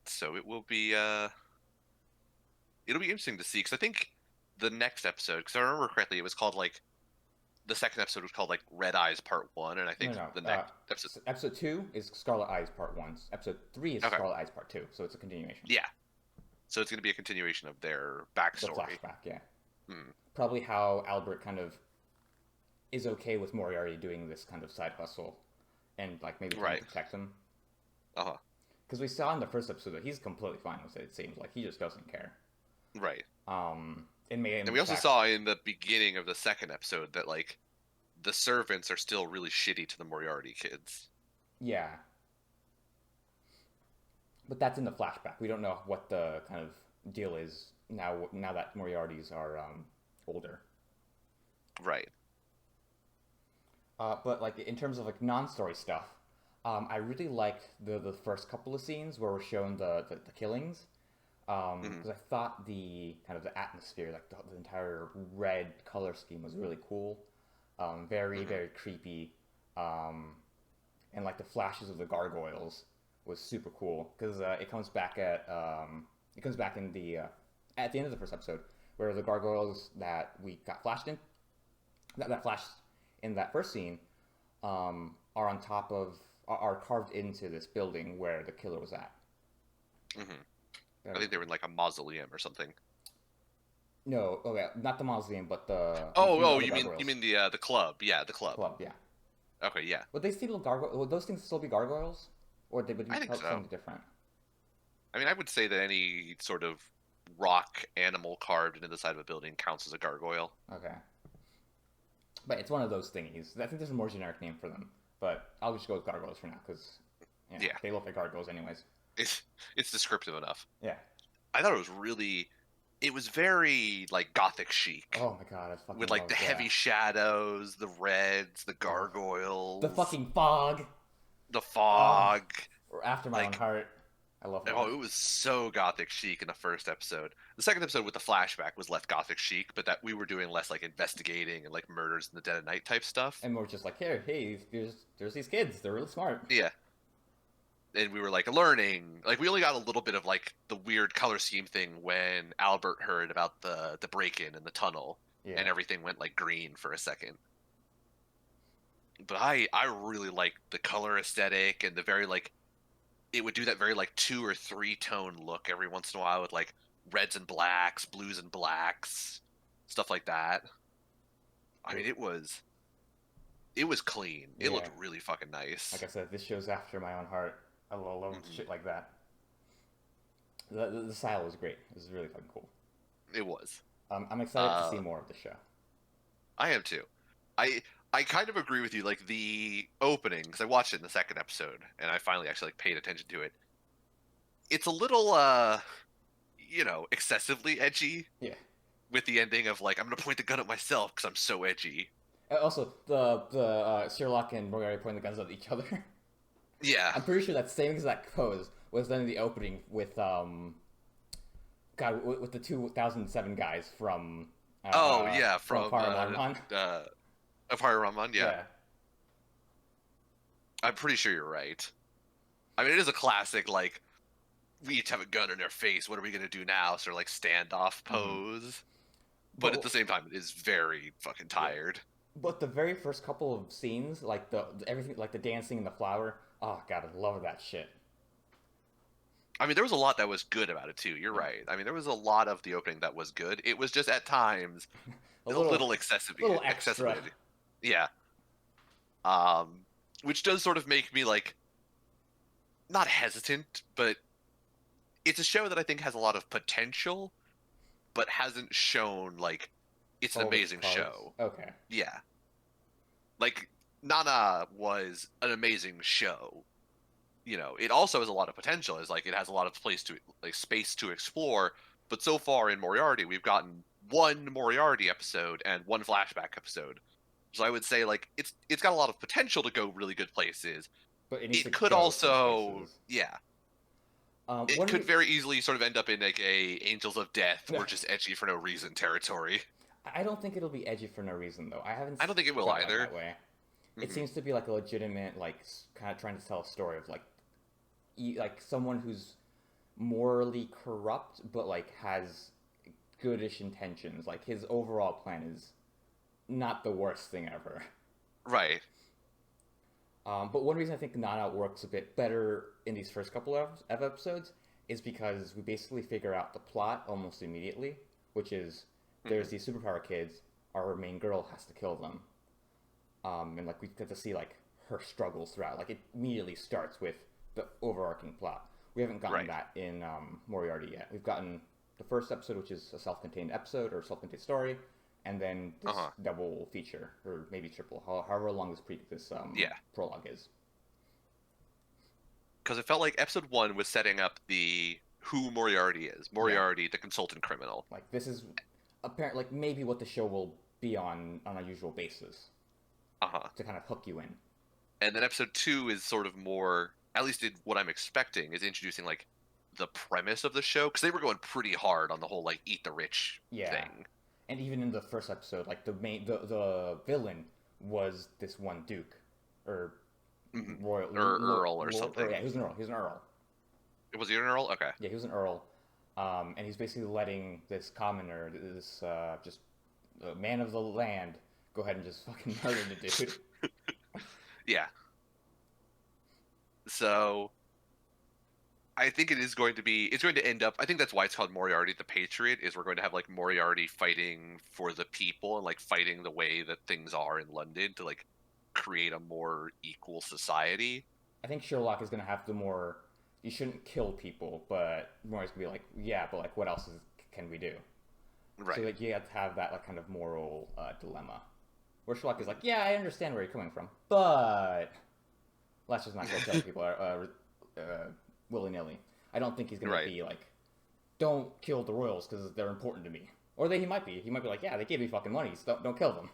Speaker 2: So it will be it'll be interesting to see, because I think the next episode, because I remember correctly, it was called the second episode was called Red Eyes Part 1, and I think the next
Speaker 1: episode 2 is Scarlet Eyes Part 1. Episode 3 is Scarlet Eyes Part 2, so it's a continuation.
Speaker 2: Yeah. So it's going to be a continuation of their backstory.
Speaker 1: The flashback, yeah. Probably how Albert kind of is okay with Moriarty doing this kind of side hustle and maybe trying to protect him. Because we saw in the first episode that he's completely fine with it. It seems like he just doesn't care.
Speaker 2: Right.
Speaker 1: And
Speaker 2: we also saw in the beginning of the second episode that the servants are still really shitty to the Moriarty kids.
Speaker 1: Yeah. But that's in the flashback. We don't know what the kind of deal is now that Moriartys are older.
Speaker 2: Right.
Speaker 1: But in terms of non-story stuff, I really liked the first couple of scenes where we're shown the killings. Because I thought the kind of the atmosphere, the entire red color scheme was really cool, very creepy, and the flashes of the gargoyles was super cool, because it comes back in the at the end of the first episode, where the gargoyles that we got flashed in, that flash in that first scene are on top of are carved into this building where the killer was at.
Speaker 2: Hmm.
Speaker 1: Uh,
Speaker 2: I think they were in like a mausoleum or something.
Speaker 1: no, okay, not the mausoleum, but
Speaker 2: Oh,
Speaker 1: the
Speaker 2: oh,
Speaker 1: other
Speaker 2: you
Speaker 1: gargoyles
Speaker 2: mean the club? Yeah, the club.
Speaker 1: club. Yeah,
Speaker 2: Okay, yeah,
Speaker 1: would they still gargoyle? Would those things still be gargoyles, or would you
Speaker 2: I think
Speaker 1: tell
Speaker 2: so.
Speaker 1: something different?
Speaker 2: I mean, I would say that any sort of rock animal carved into the side of a building counts as a gargoyle.
Speaker 1: Okay, but it's one of those thingies. I think there's a more generic name for them, but I'll just go with gargoyles for now because
Speaker 2: Yeah,
Speaker 1: they look like gargoyles anyways.
Speaker 2: it's it's descriptive enough.
Speaker 1: Yeah.
Speaker 2: I thought it was really, it was very like gothic chic
Speaker 1: Oh my god, I
Speaker 2: with
Speaker 1: fucking
Speaker 2: like
Speaker 1: love
Speaker 2: the
Speaker 1: yeah.
Speaker 2: heavy shadows, the reds, the
Speaker 1: Oh, the
Speaker 2: gargoyles,
Speaker 1: fucking fog.
Speaker 2: the
Speaker 1: Oh,
Speaker 2: fog.
Speaker 1: or after my own
Speaker 2: Like,
Speaker 1: heart. I love fog.
Speaker 2: oh, it was so gothic chic in the first episode. The second episode with the flashback was less gothic chic, but that we were doing less like investigating and like murders in the dead of night type stuff.
Speaker 1: And we're just like, here, hey, there's these kids. They're really smart.
Speaker 2: Yeah. And we were like learning. Like we only got a little bit of like the weird color scheme thing when Albert heard about the break in the tunnel
Speaker 1: Yeah.
Speaker 2: and everything went like green for a second. But I really like the color aesthetic and the very like it would do that very like 2 or 3 tone look every once in a while with like reds and blacks, blues and blacks, stuff like that. I mean, it was clean. It
Speaker 1: Yeah.
Speaker 2: looked really fucking nice.
Speaker 1: Like I said, this show's after my own heart. I love
Speaker 2: Hmm.
Speaker 1: shit like that. The style was great. It was really fucking cool.
Speaker 2: It was.
Speaker 1: I'm excited to see
Speaker 2: Uh,
Speaker 1: more of the show.
Speaker 2: I am too. I I kind of agree with you. Like the opening, because I watched it in the second episode, and I finally actually like paid attention to it. It's a little, excessively edgy
Speaker 1: Yeah.
Speaker 2: with the ending of like I'm gonna point the gun at myself because I'm so edgy.
Speaker 1: Also, the Sherlock and Moriarty pointing the guns at each other.
Speaker 2: Yeah.
Speaker 1: I'm pretty sure that same exact pose was done in the opening with God with the 2007 guys
Speaker 2: Oh yeah,
Speaker 1: from
Speaker 2: from
Speaker 1: Paranorman.
Speaker 2: Fire Rahman. Yeah,
Speaker 1: Yeah.
Speaker 2: I'm pretty sure you're right. I mean, it is a classic. Like we each have a gun in our face. What are we gonna do now? Sort of like standoff
Speaker 1: Hmm.
Speaker 2: pose. But at
Speaker 1: But
Speaker 2: the same time, it is very fucking
Speaker 1: yeah,
Speaker 2: tired.
Speaker 1: but the very first couple of scenes, like everything, like the dancing and the flower. Oh God, I love that shit.
Speaker 2: I mean, there was a lot that was good about it too. You're
Speaker 1: Yeah.
Speaker 2: right. I mean, there was a lot of the opening that was good. It was just at times
Speaker 1: A
Speaker 2: a little excessive,
Speaker 1: little extra.
Speaker 2: excessively. Yeah. Um, which does sort of make me like not hesitant, but it's a show that I think has a lot of potential, but hasn't shown like it's an
Speaker 1: All its
Speaker 2: amazing
Speaker 1: cards.
Speaker 2: show.
Speaker 1: Okay.
Speaker 2: Yeah. Like Nana was an amazing show. It also has a lot of potential. Is like it has a lot of space to explore. But so far in Moriarty, we've gotten one Moriarty episode and one flashback episode. So I would say like it's got a lot of potential to go really good places.
Speaker 1: But it needs to
Speaker 2: It could
Speaker 1: go some
Speaker 2: also,
Speaker 1: places.
Speaker 2: yeah, it
Speaker 1: What do
Speaker 2: could
Speaker 1: you?
Speaker 2: very easily sort of end up in like a Angels of Death or just edgy for no reason territory.
Speaker 1: I don't think it'll be edgy for no reason though. I haven't
Speaker 2: I don't think it will
Speaker 1: felt like
Speaker 2: either.
Speaker 1: that way. It
Speaker 2: Hmm.
Speaker 1: seems to be like a legitimate, like kind of trying to tell a story of like someone who's morally corrupt, but like has goodish intentions. Like his overall plan is not the worst thing ever.
Speaker 2: Right.
Speaker 1: But one reason I think Nana works a bit better in these first couple of episodes is because we basically figure out the plot almost immediately, which is there's
Speaker 2: Hmm.
Speaker 1: these superpower kids. Our main girl has to kill them, and like we get to see like her struggles throughout. Like it immediately starts with the overarching plot. We haven't gotten
Speaker 2: Right.
Speaker 1: that in Moriarty yet. We've gotten the first episode, which is a self-contained episode or self-contained story, and then this
Speaker 2: Uh-huh.
Speaker 1: double feature or maybe triple, however long this
Speaker 2: Yeah.
Speaker 1: prologue is.
Speaker 2: Because it felt like episode one was setting up the who Moriarty is.
Speaker 1: Yeah,
Speaker 2: Moriarty, the consultant criminal.
Speaker 1: like this is apparent like maybe what the show will be on a usual basis
Speaker 2: Uh-huh.
Speaker 1: to kind of hook you in.
Speaker 2: And then episode two is sort of more, at least what I'm expecting, is introducing like the premise of the show. Because they were going pretty hard on the whole like eat the rich
Speaker 1: Yeah,
Speaker 2: thing.
Speaker 1: and even in the first episode, like the villain was this one duke or
Speaker 2: Hmm.
Speaker 1: royal
Speaker 2: Or Earl or something.
Speaker 1: yeah, he was an earl. He was an earl.
Speaker 2: Was he an Earl? Okay.
Speaker 1: Yeah, he was an earl. And he's basically letting this commoner, this just man of the land, go ahead and just fucking murder the dude.
Speaker 2: Yeah. So I think it is going to be. It's going to end up. I think that's why it's called Moriarty the Patriot. Is we're going to have like Moriarty fighting for the people and like fighting the way that things are in London to like create a more equal society.
Speaker 1: I think Sherlock is gonna have the more. You shouldn't kill people, but Moriarty's gonna be like, yeah, but like, what else can we do? So
Speaker 2: Right.
Speaker 1: like, you have to have that like kind of moral dilemma, where Sherlock is like, yeah, I understand where you're coming from, but let's just not go kill people willy nilly. I don't think he's gonna
Speaker 2: Right.
Speaker 1: be like, don't kill the royals because they're important to me. Or he might be. He might be like, yeah, they gave me fucking money, so don't kill them.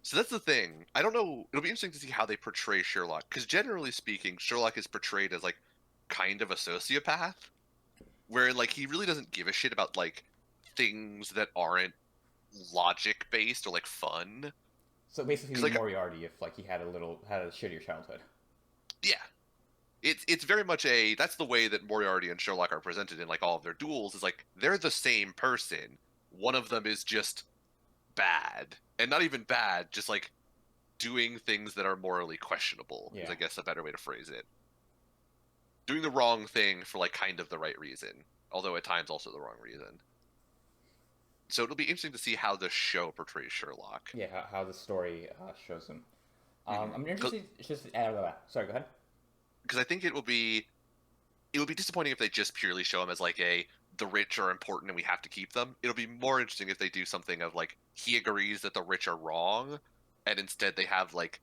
Speaker 2: So that's the thing. I don't know. It'll be interesting to see how they portray Sherlock, because generally speaking, Sherlock is portrayed as like kind of a sociopath, where like he really doesn't give a shit about like things that aren't logic based or like fun.
Speaker 1: So basically,
Speaker 2: Because like
Speaker 1: Moriarty, if like he had a shittier childhood.
Speaker 2: yeah, it's very much a that's the way that Moriarty and Sherlock are presented in like all of their duels is like they're the same person. One of them is just bad, and not even bad, just like doing things that are morally questionable. Is
Speaker 1: Yeah,
Speaker 2: I guess a better way to phrase it. Doing the wrong thing for like kind of the right reason, although at times also the wrong reason. So it'll be interesting to see how the show portrays Sherlock.
Speaker 1: yeah. How the story shows him. I'm
Speaker 2: Because
Speaker 1: interested. Just sorry, go ahead.
Speaker 2: I think it would be disappointing if they just purely show him as like a the rich are important and we have to keep them. It'll be more interesting if they do something of like he agrees that the rich are wrong, and instead they have like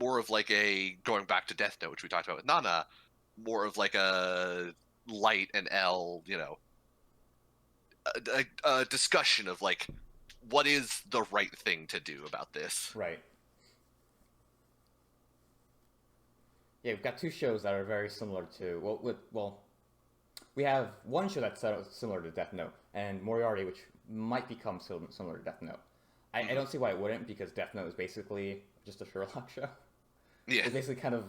Speaker 2: more of like a going back to Death Note, which we talked about with Nana, more of like a Light and L, a discussion of like what is the right thing to do about this.
Speaker 1: Right. Yeah, we've got two shows that are very similar to we have one show that's similar to Death Note and Moriarty, which might become similar to Death Note. I
Speaker 2: Hmm.
Speaker 1: don't see why it wouldn't because Death Note is basically just a Sherlock show.
Speaker 2: Yeah.
Speaker 1: It's basically kind of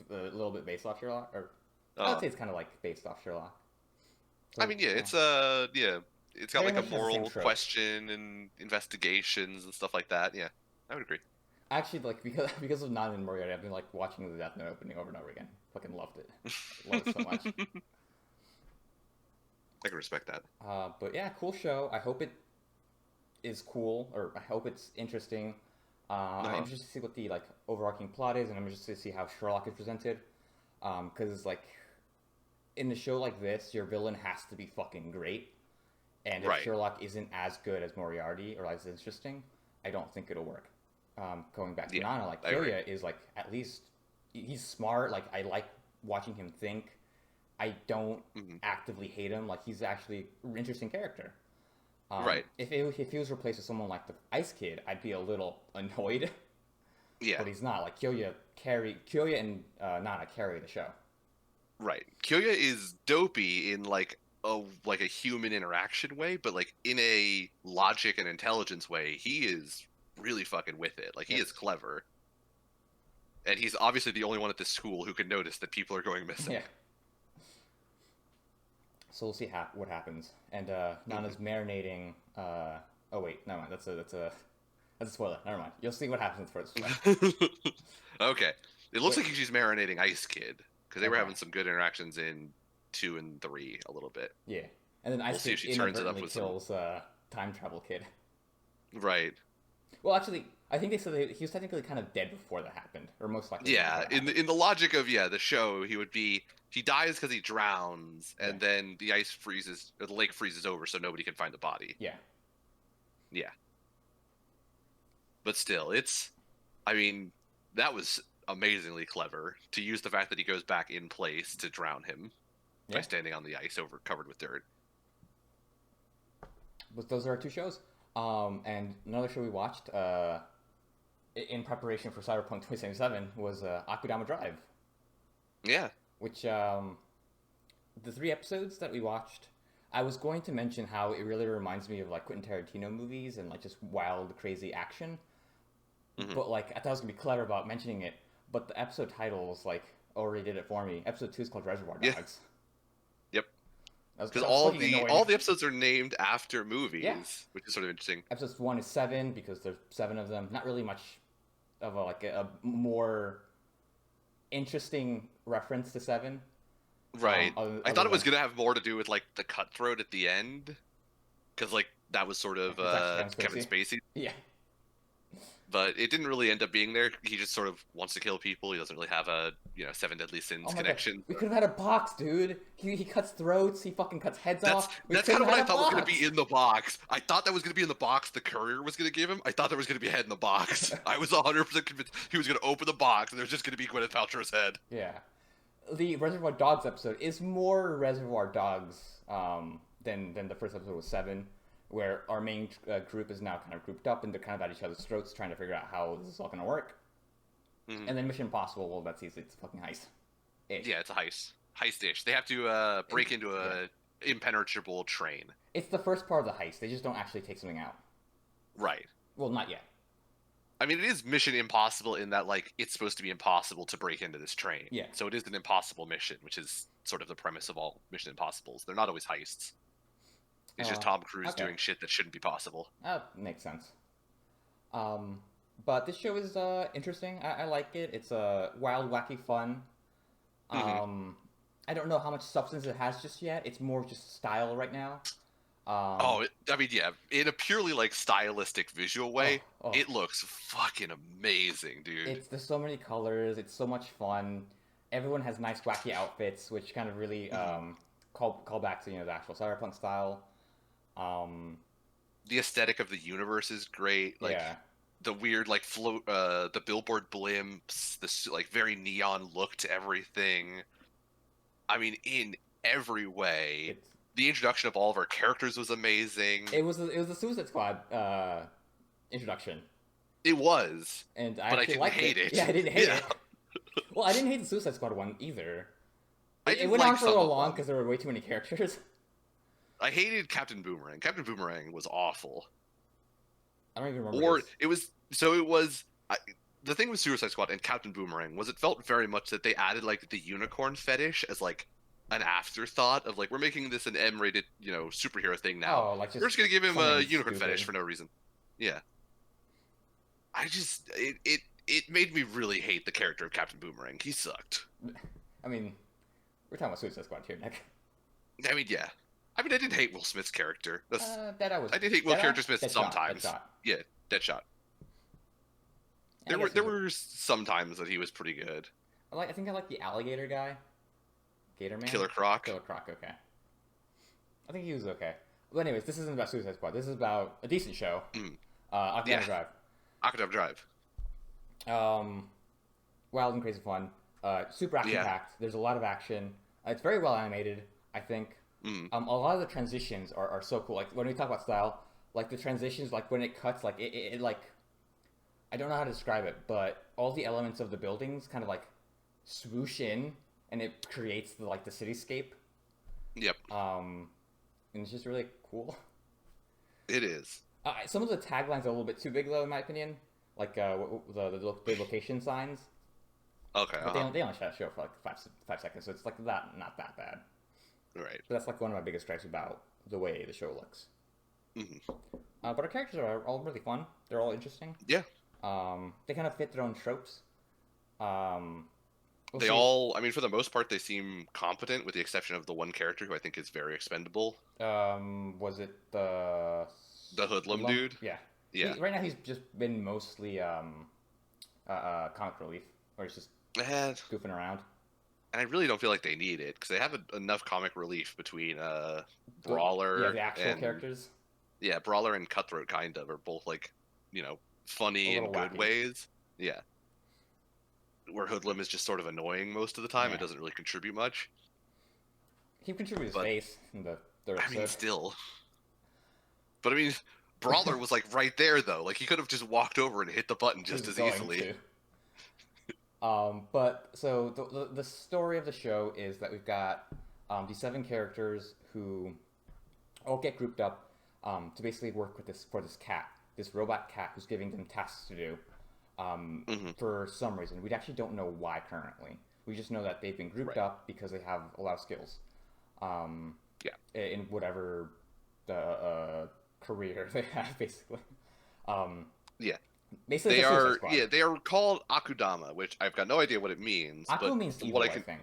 Speaker 1: a little bit based off Sherlock, or I would
Speaker 2: Uh,
Speaker 1: say it's kind of like based off Sherlock.
Speaker 2: I
Speaker 1: So
Speaker 2: mean, yeah,
Speaker 1: yeah,
Speaker 2: it's got
Speaker 1: very
Speaker 2: like a
Speaker 1: much has the same
Speaker 2: moral
Speaker 1: tropes.
Speaker 2: question and investigations and stuff like that. Yeah, I would agree.
Speaker 1: Actually, like because of Nan and Moriarty, I've been like watching the Death Note opening over and over again. Fucking loved it. Love it so much.
Speaker 2: I can respect that.
Speaker 1: But yeah, cool show. I hope it is cool, or I hope it's interesting. I'm
Speaker 2: Uh-huh.
Speaker 1: interested to see what the like overarching plot is, and I'm interested to see how Sherlock is presented. Because like in a show like this, your villain has to be fucking great, and if
Speaker 2: Right.
Speaker 1: Sherlock isn't as good as Moriarty or as interesting, I don't think it'll work. Going back to
Speaker 2: Yeah,
Speaker 1: Nana, like
Speaker 2: I agree.
Speaker 1: Kyoya is like at least he's smart. Like I like watching him think. I don't
Speaker 2: Hmm.
Speaker 1: actively hate him. Like he's actually an interesting character.
Speaker 2: Right.
Speaker 1: If he was replaced with someone like the Ice Kid, I'd be a little annoyed,
Speaker 2: Yeah.
Speaker 1: but he's not. Like Kyoya and Nana carry the show.
Speaker 2: Right. Kyoya is dopey in like a human interaction way, but like in a logic and intelligence way, he is really fucking with it. Like he
Speaker 1: Yep.
Speaker 2: is clever. And he's obviously the only one at this school who can notice that people are going
Speaker 1: Yeah.
Speaker 2: missing.
Speaker 1: So we'll see what happens. And
Speaker 2: Hmm.
Speaker 1: Nana's marinating. Oh wait, never mind. That's a spoiler. Never mind. You'll see what happens in the first play.
Speaker 2: Okay. It looks
Speaker 1: Wait.
Speaker 2: like she's marinating Ice Kid because they were
Speaker 1: Okay.
Speaker 2: having some good interactions in 2 and 3 a little bit.
Speaker 1: Yeah. And then
Speaker 2: We'll
Speaker 1: Ice
Speaker 2: see
Speaker 1: Kid
Speaker 2: if she turns it up
Speaker 1: inadvertently
Speaker 2: with some.
Speaker 1: kills Time Travel Kid.
Speaker 2: Right.
Speaker 1: Well, actually, I think they said that he was technically kind of dead before that happened, or most likely dead before
Speaker 2: Yeah.
Speaker 1: that
Speaker 2: In
Speaker 1: happened.
Speaker 2: the logic of the show, he dies because he drowns,
Speaker 1: Yeah.
Speaker 2: and then the ice freezes or the lake freezes over, so nobody can find the body.
Speaker 1: Yeah.
Speaker 2: Yeah. But still, I mean, that was amazingly clever to use the fact that he goes back in place to drown him by
Speaker 1: Yeah.
Speaker 2: standing on the ice over covered with dirt.
Speaker 1: But those are our two shows. And another show we watched in preparation for Cyberpunk 2077 was Akudama Drive,
Speaker 2: Yeah.
Speaker 1: which the three episodes that we watched, I was going to mention how it really reminds me of like Quentin Tarantino movies and like just wild, crazy action.
Speaker 2: Hmm.
Speaker 1: But like I thought I was gonna be clever about mentioning it, but the episode title was like already did it for me. Episode 2 is called Reservoir
Speaker 2: Yeah.
Speaker 1: Dogs.
Speaker 2: Yep. Because
Speaker 1: That's fucking
Speaker 2: all
Speaker 1: annoying.
Speaker 2: the episodes are named after
Speaker 1: Yeah.
Speaker 2: movies, which is sort of interesting.
Speaker 1: Episodes 1 is 7 because there's 7 of them. Not really much of a more interesting reference to 7.
Speaker 2: Right. I
Speaker 1: Other
Speaker 2: thought it was
Speaker 1: than
Speaker 2: gonna have more to do with like the cutthroat at the end, because like that was sort of
Speaker 1: it's actually
Speaker 2: Kevin
Speaker 1: Kevin Spacey.
Speaker 2: Spacey,
Speaker 1: Yeah.
Speaker 2: but it didn't really end up being there. He just sort of wants to kill people. He doesn't really have a Seven Deadly
Speaker 1: Oh
Speaker 2: Sins
Speaker 1: my god.
Speaker 2: connection.
Speaker 1: We could have had a box, dude. He cuts throats. He fucking cuts heads
Speaker 2: That's
Speaker 1: off. We
Speaker 2: that's
Speaker 1: could
Speaker 2: kind of
Speaker 1: have
Speaker 2: what I
Speaker 1: had a
Speaker 2: thought was gonna
Speaker 1: box.
Speaker 2: be in the box. I thought that was gonna be in the box the courier was gonna give him. I thought there was gonna be a head in the box. I was 100% convinced he was gonna open the box and there's just gonna be Gwyneth Paltrow's head.
Speaker 1: Yeah. The Reservoir Dogs episode is more Reservoir Dogs than the first episode was 7, where our main group is now kind of grouped up and they're kind of at each other's throats trying to figure out how this is all going to work.
Speaker 2: Mhm.
Speaker 1: And then Mission Impossible, well, that's easy. It's a fucking heist.
Speaker 2: Yeah, it's a heist-ish. They have to break into a impenetrable train.
Speaker 1: It's the first part of the heist. They just don't actually take something out.
Speaker 2: Right.
Speaker 1: Well, not yet.
Speaker 2: I mean, it is Mission Impossible in that like it's supposed to be impossible to break into this train.
Speaker 1: Yeah.
Speaker 2: So it is an impossible mission, which is sort of the premise of all Mission Impossibles. They're not always heists. It's just Tom Cruise
Speaker 1: okay.
Speaker 2: doing shit that shouldn't be possible.
Speaker 1: That makes sense. But this show is interesting. I like it. It's wild, wacky fun. I don't know how much substance it has just yet. It's more just style right now.
Speaker 2: I mean, yeah, in a purely like stylistic visual way, it looks fucking amazing, dude.
Speaker 1: There's so many colors. It's so much fun. Everyone has nice, wacky outfits, which kind of really call back to the actual cyberpunk style.
Speaker 2: The aesthetic of the universe is great. Like the weird like float, the billboard blimps, this like very neon look to everything. I mean, in every way. The introduction of all of our characters was amazing.
Speaker 1: It was the Suicide Squad introduction.
Speaker 2: It was,
Speaker 1: and
Speaker 2: but I didn't hate it.
Speaker 1: Yeah, I didn't hate it. Well, I didn't hate the Suicide Squad one either. It went
Speaker 2: like
Speaker 1: on for a little long because there were way too many characters.
Speaker 2: I hated Captain Boomerang. Captain Boomerang was awful.
Speaker 1: I don't even remember.
Speaker 2: Or it was the thing with Suicide Squad and Captain Boomerang was it felt very much that they added like the unicorn fetish as like an afterthought of like we're making this an M-rated superhero thing now.
Speaker 1: Like
Speaker 2: we're just gonna give him a unicorn
Speaker 1: stupid
Speaker 2: fetish for no reason. Yeah. It made me really hate the character of Captain Boomerang. He sucked.
Speaker 1: I mean, we're talking about Suicide Squad here, Nick.
Speaker 2: I mean, yeah. I mean, I didn't hate Will Smith's character. I did hate Will Smith sometimes.
Speaker 1: Deadshot.
Speaker 2: Yeah, Deadshot. There were some times that he was pretty good.
Speaker 1: I think I like the alligator guy. Gator Man?
Speaker 2: Killer Croc.
Speaker 1: Killer Croc, okay. I think he was okay. But anyways, this isn't about Suicide Squad. This is about a decent show. Octane Drive.
Speaker 2: Octane Drive.
Speaker 1: Wild and crazy fun. Super action-packed. There's a lot of action. It's very well animated, I think. A lot of the transitions are so cool. Like, when we talk about style, like, the transitions, like, when it cuts, like, it like... I don't know how to describe it, but all the elements of the buildings kind of, like, swoosh in, and it creates, the cityscape.
Speaker 2: Yep.
Speaker 1: And it's just really cool.
Speaker 2: It is.
Speaker 1: Some of the taglines are a little bit too big, though, in my opinion. Like, the location signs.
Speaker 2: Okay.
Speaker 1: But they only show for, like, 5 seconds, so it's, like, not that bad.
Speaker 2: Right.
Speaker 1: But that's, like, one of my biggest stripes about the way the show looks. But our characters are all really fun. They're all interesting.
Speaker 2: Yeah.
Speaker 1: They kind of fit their own tropes.
Speaker 2: I mean, for the most part, they seem competent, with the exception of the one character who I think is very expendable.
Speaker 1: Was it the
Speaker 2: hoodlum dude?
Speaker 1: Yeah.
Speaker 2: Yeah.
Speaker 1: Right now, he's just been mostly comic relief, or he's just goofing around.
Speaker 2: And I really don't feel like they need it, because they have enough comic relief between Brawler
Speaker 1: the actual characters.
Speaker 2: Yeah, Brawler and Cutthroat kind of are both like, funny in good ways. Yeah. Where Hoodlum is just sort of annoying most of the time. Yeah. It doesn't really contribute much.
Speaker 1: He contributes his face in the third episode.
Speaker 2: I mean, still. But I mean, Brawler was like right there though. Like he could have just walked over and hit the button just as easily.
Speaker 1: But so the story of the show is that we've got these 7 characters who all get grouped up to basically work with this cat, this robot cat who's giving them tasks to do. For some reason. We actually don't know why currently. We just know that they've been grouped up because they have a lot of skills.
Speaker 2: Yeah,
Speaker 1: in whatever the career they have, basically. Um,
Speaker 2: yeah.
Speaker 1: Basically, it's a Suicide Squad.
Speaker 2: They are called Akudama, which I've got no idea what it means,
Speaker 1: Aku
Speaker 2: but
Speaker 1: means
Speaker 2: from what I
Speaker 1: evil, I
Speaker 2: can
Speaker 1: think.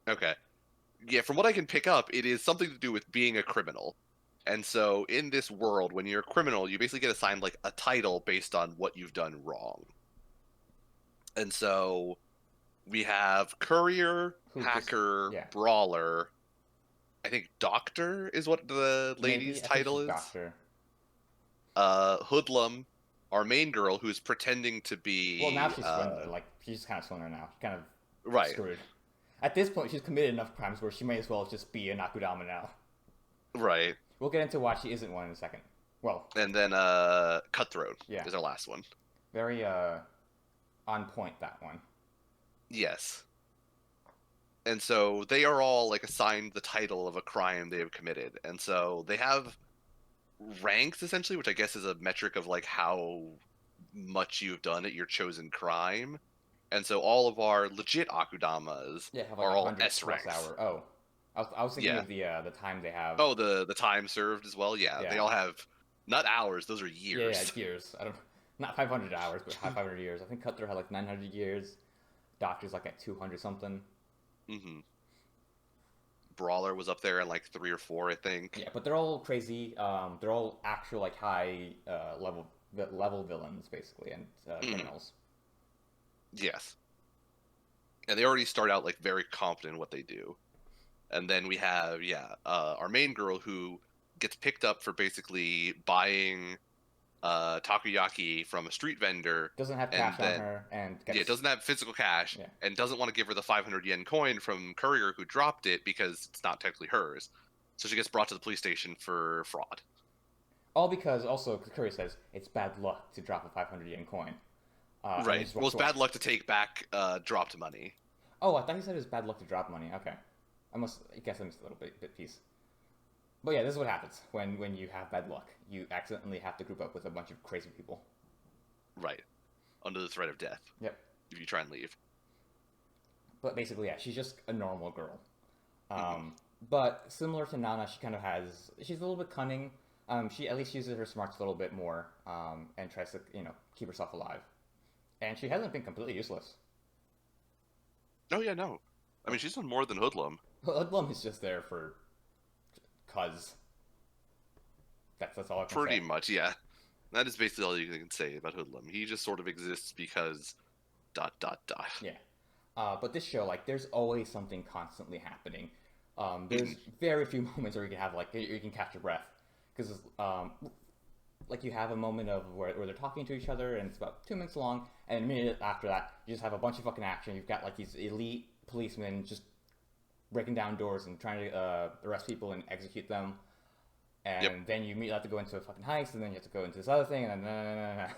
Speaker 2: okay. Yeah, from what I can pick up, it is something to do with being a criminal. And so in this world, when you're a criminal, you basically get assigned like a title based on what you've done wrong. And so we have courier,
Speaker 1: Who just
Speaker 2: hacker,
Speaker 1: yeah,
Speaker 2: brawler. I think doctor is what the lady's
Speaker 1: maybe I think
Speaker 2: title
Speaker 1: she's
Speaker 2: is.
Speaker 1: Doctor.
Speaker 2: Hoodlum, our main girl, who's pretending to
Speaker 1: Well, now
Speaker 2: be
Speaker 1: she's Swindler. Like she's just kind of Swindler now. She's kind of
Speaker 2: right,
Speaker 1: screwed. At this point, she's committed enough crimes where she may as well just be a Nakudama now.
Speaker 2: right.
Speaker 1: We'll get into why she isn't one in a second. Well,
Speaker 2: And then Cutthroat
Speaker 1: yeah,
Speaker 2: is our last one.
Speaker 1: very on point that one.
Speaker 2: Yes. And so they are all like assigned the title of a crime they have committed. And so they have ranks essentially, which I guess is a metric of like how much you've done at your chosen crime. And so all of our legit Akudamas
Speaker 1: Yeah, have like
Speaker 2: are all
Speaker 1: 100
Speaker 2: S
Speaker 1: plus
Speaker 2: ranks.
Speaker 1: hour. Oh, I was thinking
Speaker 2: Yeah.
Speaker 1: of the time they have.
Speaker 2: Oh, the time served as well. Yeah, they
Speaker 1: Yeah,
Speaker 2: all have not hours; those are
Speaker 1: yeah,
Speaker 2: years.
Speaker 1: years. I don't not 500 hours, but 500 years. I think Cutler had like 900 years. Doctor's like at 200 something.
Speaker 2: hmm Brawler was up there at like 3 or 4, I think.
Speaker 1: Yeah, but they're all crazy. They're all actual like high level villains basically and
Speaker 2: Mhm.
Speaker 1: criminals.
Speaker 2: Yes, and they already start out like very confident in what they do. And then we have our main girl who gets picked up for basically buying takoyaki from a street vendor,
Speaker 1: Doesn't have
Speaker 2: and
Speaker 1: cash on
Speaker 2: then
Speaker 1: her and
Speaker 2: yeah,
Speaker 1: gets
Speaker 2: doesn't have physical cash
Speaker 1: yeah.
Speaker 2: and doesn't want to give her the 500 yen coin from courier who dropped it because it's not technically hers. So she gets brought to the police station for fraud.
Speaker 1: All because also Curry says it's bad luck to drop a 500 yen coin. And then
Speaker 2: Right.
Speaker 1: just
Speaker 2: Well,
Speaker 1: walks
Speaker 2: it's
Speaker 1: away.
Speaker 2: bad luck to take back dropped money.
Speaker 1: Oh, I thought he said it was bad luck to drop money. Okay, I guess I missed a little bit piece. But yeah, this is what happens when you have bad luck. You accidentally have to group up with a bunch of crazy people.
Speaker 2: Right. Under the threat of death
Speaker 1: Yep.
Speaker 2: if you try and leave.
Speaker 1: But basically, yeah, she's just a normal girl.
Speaker 2: hmm
Speaker 1: But similar to Nana, she kind of has. She's a little bit cunning. She at least uses her smarts a little bit more, and tries to keep herself alive. And she hasn't been completely useless.
Speaker 2: Oh yeah, no. I mean, she's done more than Hoodlum.
Speaker 1: Hoodlum is just there for cuz. That's all I can
Speaker 2: Pretty
Speaker 1: say.
Speaker 2: much, yeah. That is basically all you can say about Hoodlum. He just sort of exists because dot dot dot.
Speaker 1: Yeah. But this show, like, there's always something constantly happening.
Speaker 2: hmm
Speaker 1: There's very few moments where you can have like you can catch your breath because like you have a moment of where they're talking to each other and it's about 2 minutes long, and a minute after that you just have a bunch of fucking action. You've got like these elite policemen just breaking down doors and trying to arrest people and execute them,
Speaker 2: Yep.
Speaker 1: and then you immediately have to go into a fucking heist, and then you have to go into this other thing, and then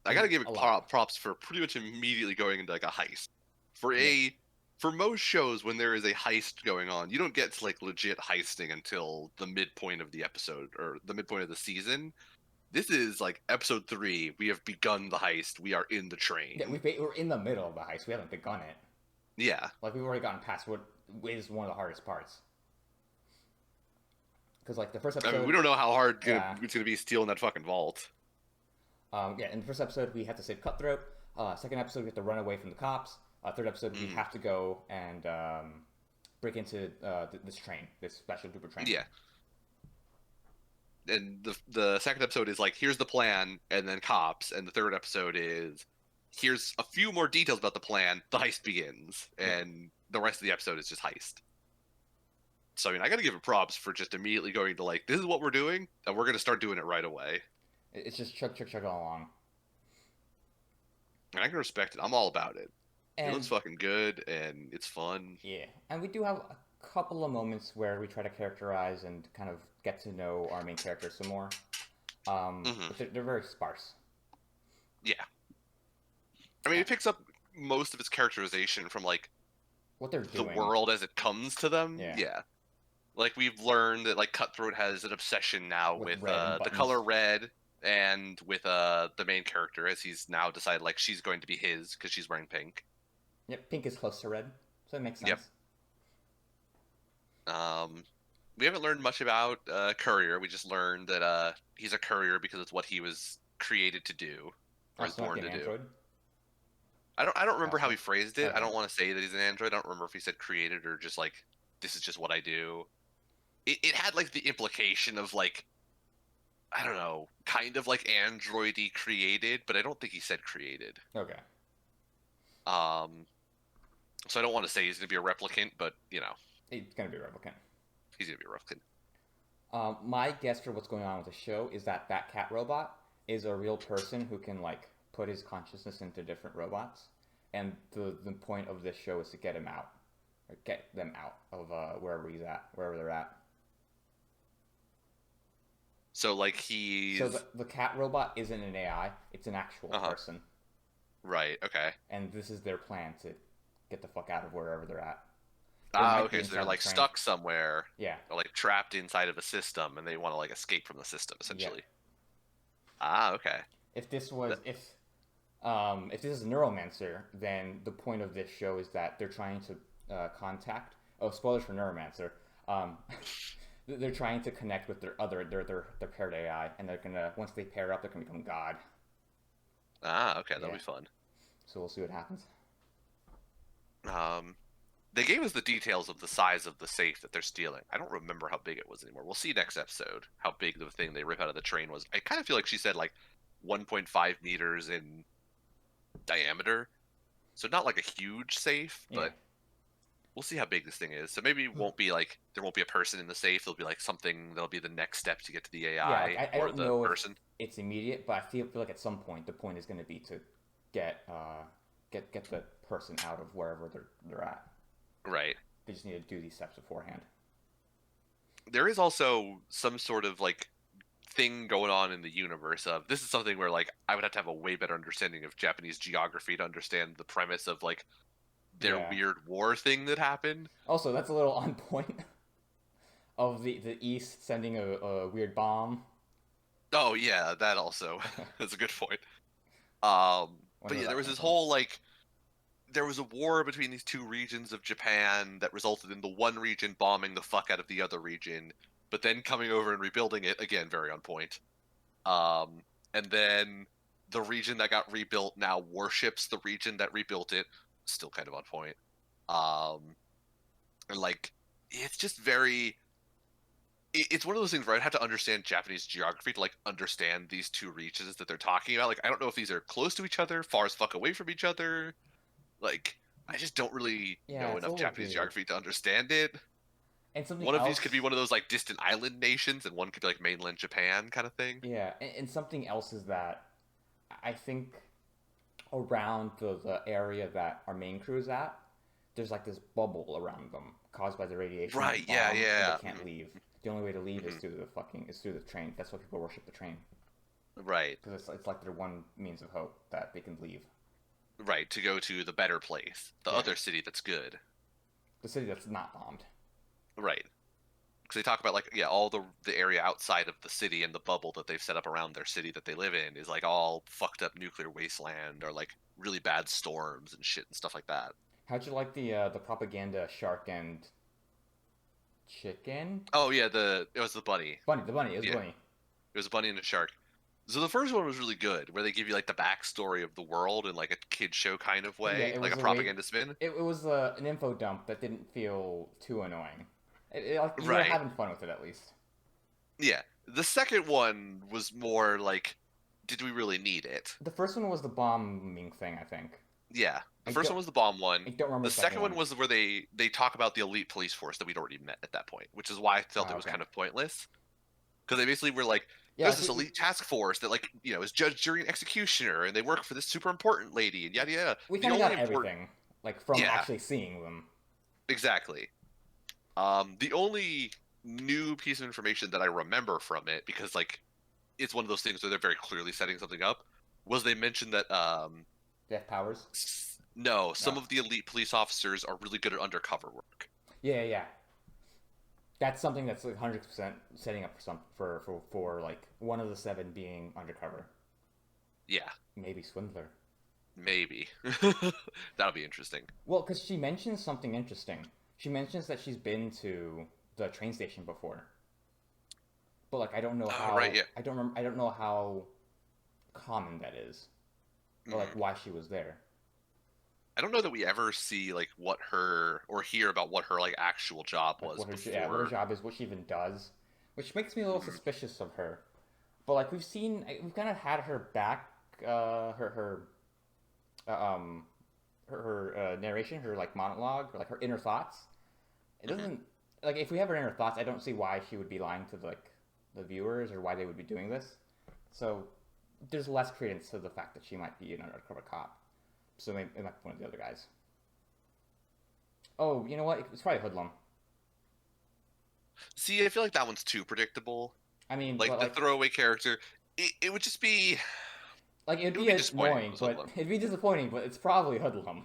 Speaker 2: I
Speaker 1: there's
Speaker 2: gotta give
Speaker 1: a
Speaker 2: it
Speaker 1: lot.
Speaker 2: props for pretty much immediately going into like a heist. For
Speaker 1: Yeah,
Speaker 2: a for most shows, when there is a heist going on, you don't get to like legit heisting until the midpoint of the episode or the midpoint of the season. This is like episode 3. We have begun the heist. We are in the
Speaker 1: yeah,
Speaker 2: train.
Speaker 1: we're in the middle of the heist. We haven't begun it.
Speaker 2: Yeah.
Speaker 1: Like we've already gotten past what is one of the hardest parts. Because like the first
Speaker 2: I mean, we
Speaker 1: episode,
Speaker 2: don't know how hard
Speaker 1: yeah,
Speaker 2: it's gonna be stealing that fucking vault.
Speaker 1: yeah. In the first episode, we have to save Cutthroat. Second episode, we have to run away from the cops. Third episode, we
Speaker 2: hmm
Speaker 1: have to go and break into this train, this special duper train.
Speaker 2: Yeah. And the second episode is like here's the plan, and then cops, and the third episode is here's a few more details about the plan. The heist begins,
Speaker 1: Yep.
Speaker 2: and the rest of the episode is just heist. So I mean, I got to give it props for just immediately going to like this is what we're doing, and we're gonna start doing it right away.
Speaker 1: It's just chug all along.
Speaker 2: And I can respect it. I'm all about it. It looks
Speaker 1: And
Speaker 2: fucking good, and it's fun.
Speaker 1: yeah, and we do have a couple of moments where we try to characterize and kind of get to know our main characters some more.
Speaker 2: hmm
Speaker 1: But they're very sparse.
Speaker 2: Yeah, I mean, it picks up most of its characterization from like
Speaker 1: What they're
Speaker 2: the
Speaker 1: doing,
Speaker 2: world as it comes to them.
Speaker 1: yeah,
Speaker 2: Yeah. Like we've learned that like Cutthroat has an obsession now
Speaker 1: with
Speaker 2: with
Speaker 1: red and
Speaker 2: the
Speaker 1: buttons.
Speaker 2: color red and with the main character as he's now decided like she's going to be his because she's wearing pink.
Speaker 1: Yep, pink is close to red, so it makes
Speaker 2: Yep.
Speaker 1: sense.
Speaker 2: Um, we haven't learned much about Courier. We just learned that he's a courier because it's what he was created to do, or
Speaker 1: Oh,
Speaker 2: is
Speaker 1: so it might be
Speaker 2: born
Speaker 1: an
Speaker 2: to do.
Speaker 1: android.
Speaker 2: I don't remember how he
Speaker 1: Possibly.
Speaker 2: phrased it. I
Speaker 1: Okay.
Speaker 2: don't want to say that he's an android. I don't remember if he said created or just like this is just what I do. It had like the implication of like I don't know, kind of like androidy created, but I don't think he said created.
Speaker 1: Okay.
Speaker 2: Um, so I don't want to say he's gonna be a replicant, but
Speaker 1: It's gonna be a replicant.
Speaker 2: he's gonna be a replicant.
Speaker 1: My guess for what's going on with the show is that that cat robot is a real person who can like put his consciousness into different robots, and the point of this show is to get him out, or get them out of wherever he's at, wherever they're at.
Speaker 2: So like
Speaker 1: So
Speaker 2: he's
Speaker 1: the cat robot isn't an AI; it's an actual
Speaker 2: uh-huh.
Speaker 1: person,
Speaker 2: Right, okay.
Speaker 1: and this is their plan to get the fuck out of wherever they're at. They
Speaker 2: Ah,
Speaker 1: might be
Speaker 2: okay, so they're
Speaker 1: inside the
Speaker 2: like
Speaker 1: train.
Speaker 2: stuck somewhere.
Speaker 1: Yeah.
Speaker 2: They're like trapped inside of a system and they want to like escape from the system
Speaker 1: Yep.
Speaker 2: essentially. Ah, okay.
Speaker 1: If this was
Speaker 2: Th-
Speaker 1: if this is a neuromancer, then the point of this show is that they're trying to contact. Oh, spoilers for Neuromancer. Um, they're trying to connect with their paired AI, and they're gonna once they pair up, they're gonna become God.
Speaker 2: Ah, okay, that'll
Speaker 1: Yeah.
Speaker 2: be fun.
Speaker 1: So we'll see what happens.
Speaker 2: Um they gave us the details of the size of the safe that they're stealing. I don't remember how big it was anymore. We'll see next episode how big the thing they rip out of the train was. I kind of feel like she said like 1.5 meters in diameter. So not like a huge safe,
Speaker 1: Yeah.
Speaker 2: but we'll see how big this thing is. So maybe it won't be like there won't be a person in the safe. There'll be like something that'll be the next step to get to the
Speaker 1: Yeah. Like
Speaker 2: AI
Speaker 1: I
Speaker 2: or
Speaker 1: don't
Speaker 2: the
Speaker 1: know if
Speaker 2: person.
Speaker 1: it's immediate, but I feel like at some point the point is gonna be to get get the person out of wherever they're at.
Speaker 2: Right.
Speaker 1: They just need to do these steps beforehand.
Speaker 2: There is also some sort of like thing going on in the universe of this is something where like I would have to have a way better understanding of Japanese geography to understand the premise of like their
Speaker 1: Yeah.
Speaker 2: weird war thing that happened.
Speaker 1: Also, that's a little on point of the East sending a weird bomb.
Speaker 2: Oh yeah, that also that's a good point. Um,
Speaker 1: Wonder
Speaker 2: but
Speaker 1: where
Speaker 2: yeah, there
Speaker 1: that
Speaker 2: was
Speaker 1: came
Speaker 2: this
Speaker 1: from.
Speaker 2: whole like there was a war between these two regions of Japan that resulted in the one region bombing the fuck out of the other region, but then coming over and rebuilding it again, very on point. Um, and then the region that got rebuilt now worships the region that rebuilt it, still kind of on point. Um, and like it's just very it's one of those things where I'd have to understand Japanese geography to like understand these two regions that they're talking about. Like I don't know if these are close to each other, far as fuck away from each other. Like I just don't really
Speaker 1: Yeah,
Speaker 2: know
Speaker 1: it's a
Speaker 2: enough
Speaker 1: little
Speaker 2: Japanese
Speaker 1: weird.
Speaker 2: geography to understand it.
Speaker 1: And something
Speaker 2: One of these could be
Speaker 1: else,
Speaker 2: one of those like distant island nations, and one could be like mainland Japan kind of thing.
Speaker 1: yeah, and something else is that I think around the area that our main crew is at, there's like this bubble around them caused by the radiation of the
Speaker 2: Right? Yeah.
Speaker 1: bomb, and they
Speaker 2: Yeah.
Speaker 1: can't leave. The only way to leave is
Speaker 2: Hmm.
Speaker 1: through the train. That's why people worship the train
Speaker 2: Right.
Speaker 1: because it's like their one means of hope that they can leave.
Speaker 2: Right. To go to the better place, the
Speaker 1: Yeah,
Speaker 2: other city that's good.
Speaker 1: the city that's not bombed.
Speaker 2: Right. Because they talk about like yeah, all the area outside of the city and the bubble that they've set up around their city that they live in is like all fucked up nuclear wasteland or like really bad storms and shit and stuff like that.
Speaker 1: How'd you like the propaganda shark and chicken?
Speaker 2: Oh yeah, the it was the bunny.
Speaker 1: Bunny, the bunny, it was
Speaker 2: Yeah,
Speaker 1: bunny.
Speaker 2: it was a bunny and a shark. So the first one was really good, where they give you like the backstory of the world in like a kid show kind of
Speaker 1: Yeah,
Speaker 2: way,
Speaker 1: it
Speaker 2: like a
Speaker 1: was a way.
Speaker 2: propaganda spin.
Speaker 1: It was an info dump that didn't feel too annoying. Like you were
Speaker 2: Right.
Speaker 1: having fun with it at least.
Speaker 2: Yeah. The second one was more like, did we really need it?
Speaker 1: The first one was the bombing thing, I think.
Speaker 2: Yeah. The
Speaker 1: I
Speaker 2: first
Speaker 1: don't,
Speaker 2: one was the bomb
Speaker 1: I
Speaker 2: one.
Speaker 1: don't remember
Speaker 2: The
Speaker 1: the second
Speaker 2: second one
Speaker 1: one.
Speaker 2: was where they talk about the elite police force that we'd already met at that point, which is why I felt it was
Speaker 1: Okay.
Speaker 2: kind of pointless. Because they basically were like,
Speaker 1: Yeah,
Speaker 2: there's
Speaker 1: like
Speaker 2: this elite task force that like is judge, jury, and executioner, and they work for this super important lady, and yada yada.
Speaker 1: we
Speaker 2: The
Speaker 1: finding
Speaker 2: only
Speaker 1: out
Speaker 2: important,
Speaker 1: everything, like from
Speaker 2: yeah,
Speaker 1: actually seeing them.
Speaker 2: exactly. The only new piece of information that I remember from it, because like it's one of those things where they're very clearly setting something up, was they mentioned that
Speaker 1: Death powers.
Speaker 2: no,
Speaker 1: No.
Speaker 2: some of the elite police officers are really good at undercover work.
Speaker 1: Yeah, yeah. That's something that's like 100% setting up for some for like one of the seven being undercover.
Speaker 2: Yeah,
Speaker 1: Maybe Swindler.
Speaker 2: maybe that'll be interesting.
Speaker 1: Well, because she mentions something interesting. She mentions that she's been to the train station before, but like I don't know
Speaker 2: Oh, right,
Speaker 1: how.
Speaker 2: yeah.
Speaker 1: I don't remember. I don't know how common that is, or like
Speaker 2: Mhm.
Speaker 1: why she was there.
Speaker 2: I don't know that we ever see like what her or hear about what her like actual job
Speaker 1: Like
Speaker 2: was
Speaker 1: what her
Speaker 2: before.
Speaker 1: job is, what she even does, which makes me a little
Speaker 2: Mhm.
Speaker 1: suspicious of her. But like we've kind of had her back, uh, um, narration, her like monologue, or like her inner thoughts. It
Speaker 2: Mhm.
Speaker 1: doesn't like if we have her inner thoughts, I don't see why she would be lying to the viewers or why they would be doing this. So there's less credence to the fact that she might be an undercover cop. So it might be one of the other guys. Oh, you know what? It's probably Hoodlum.
Speaker 2: See, I feel like that one's too predictable.
Speaker 1: I mean,
Speaker 2: Like
Speaker 1: but
Speaker 2: the throwaway character, it would just be
Speaker 1: like it'd
Speaker 2: it would
Speaker 1: be
Speaker 2: be disappointing if it
Speaker 1: annoying,
Speaker 2: was
Speaker 1: but
Speaker 2: Hoodlum.
Speaker 1: it'd be disappointing. But it's probably Hoodlum.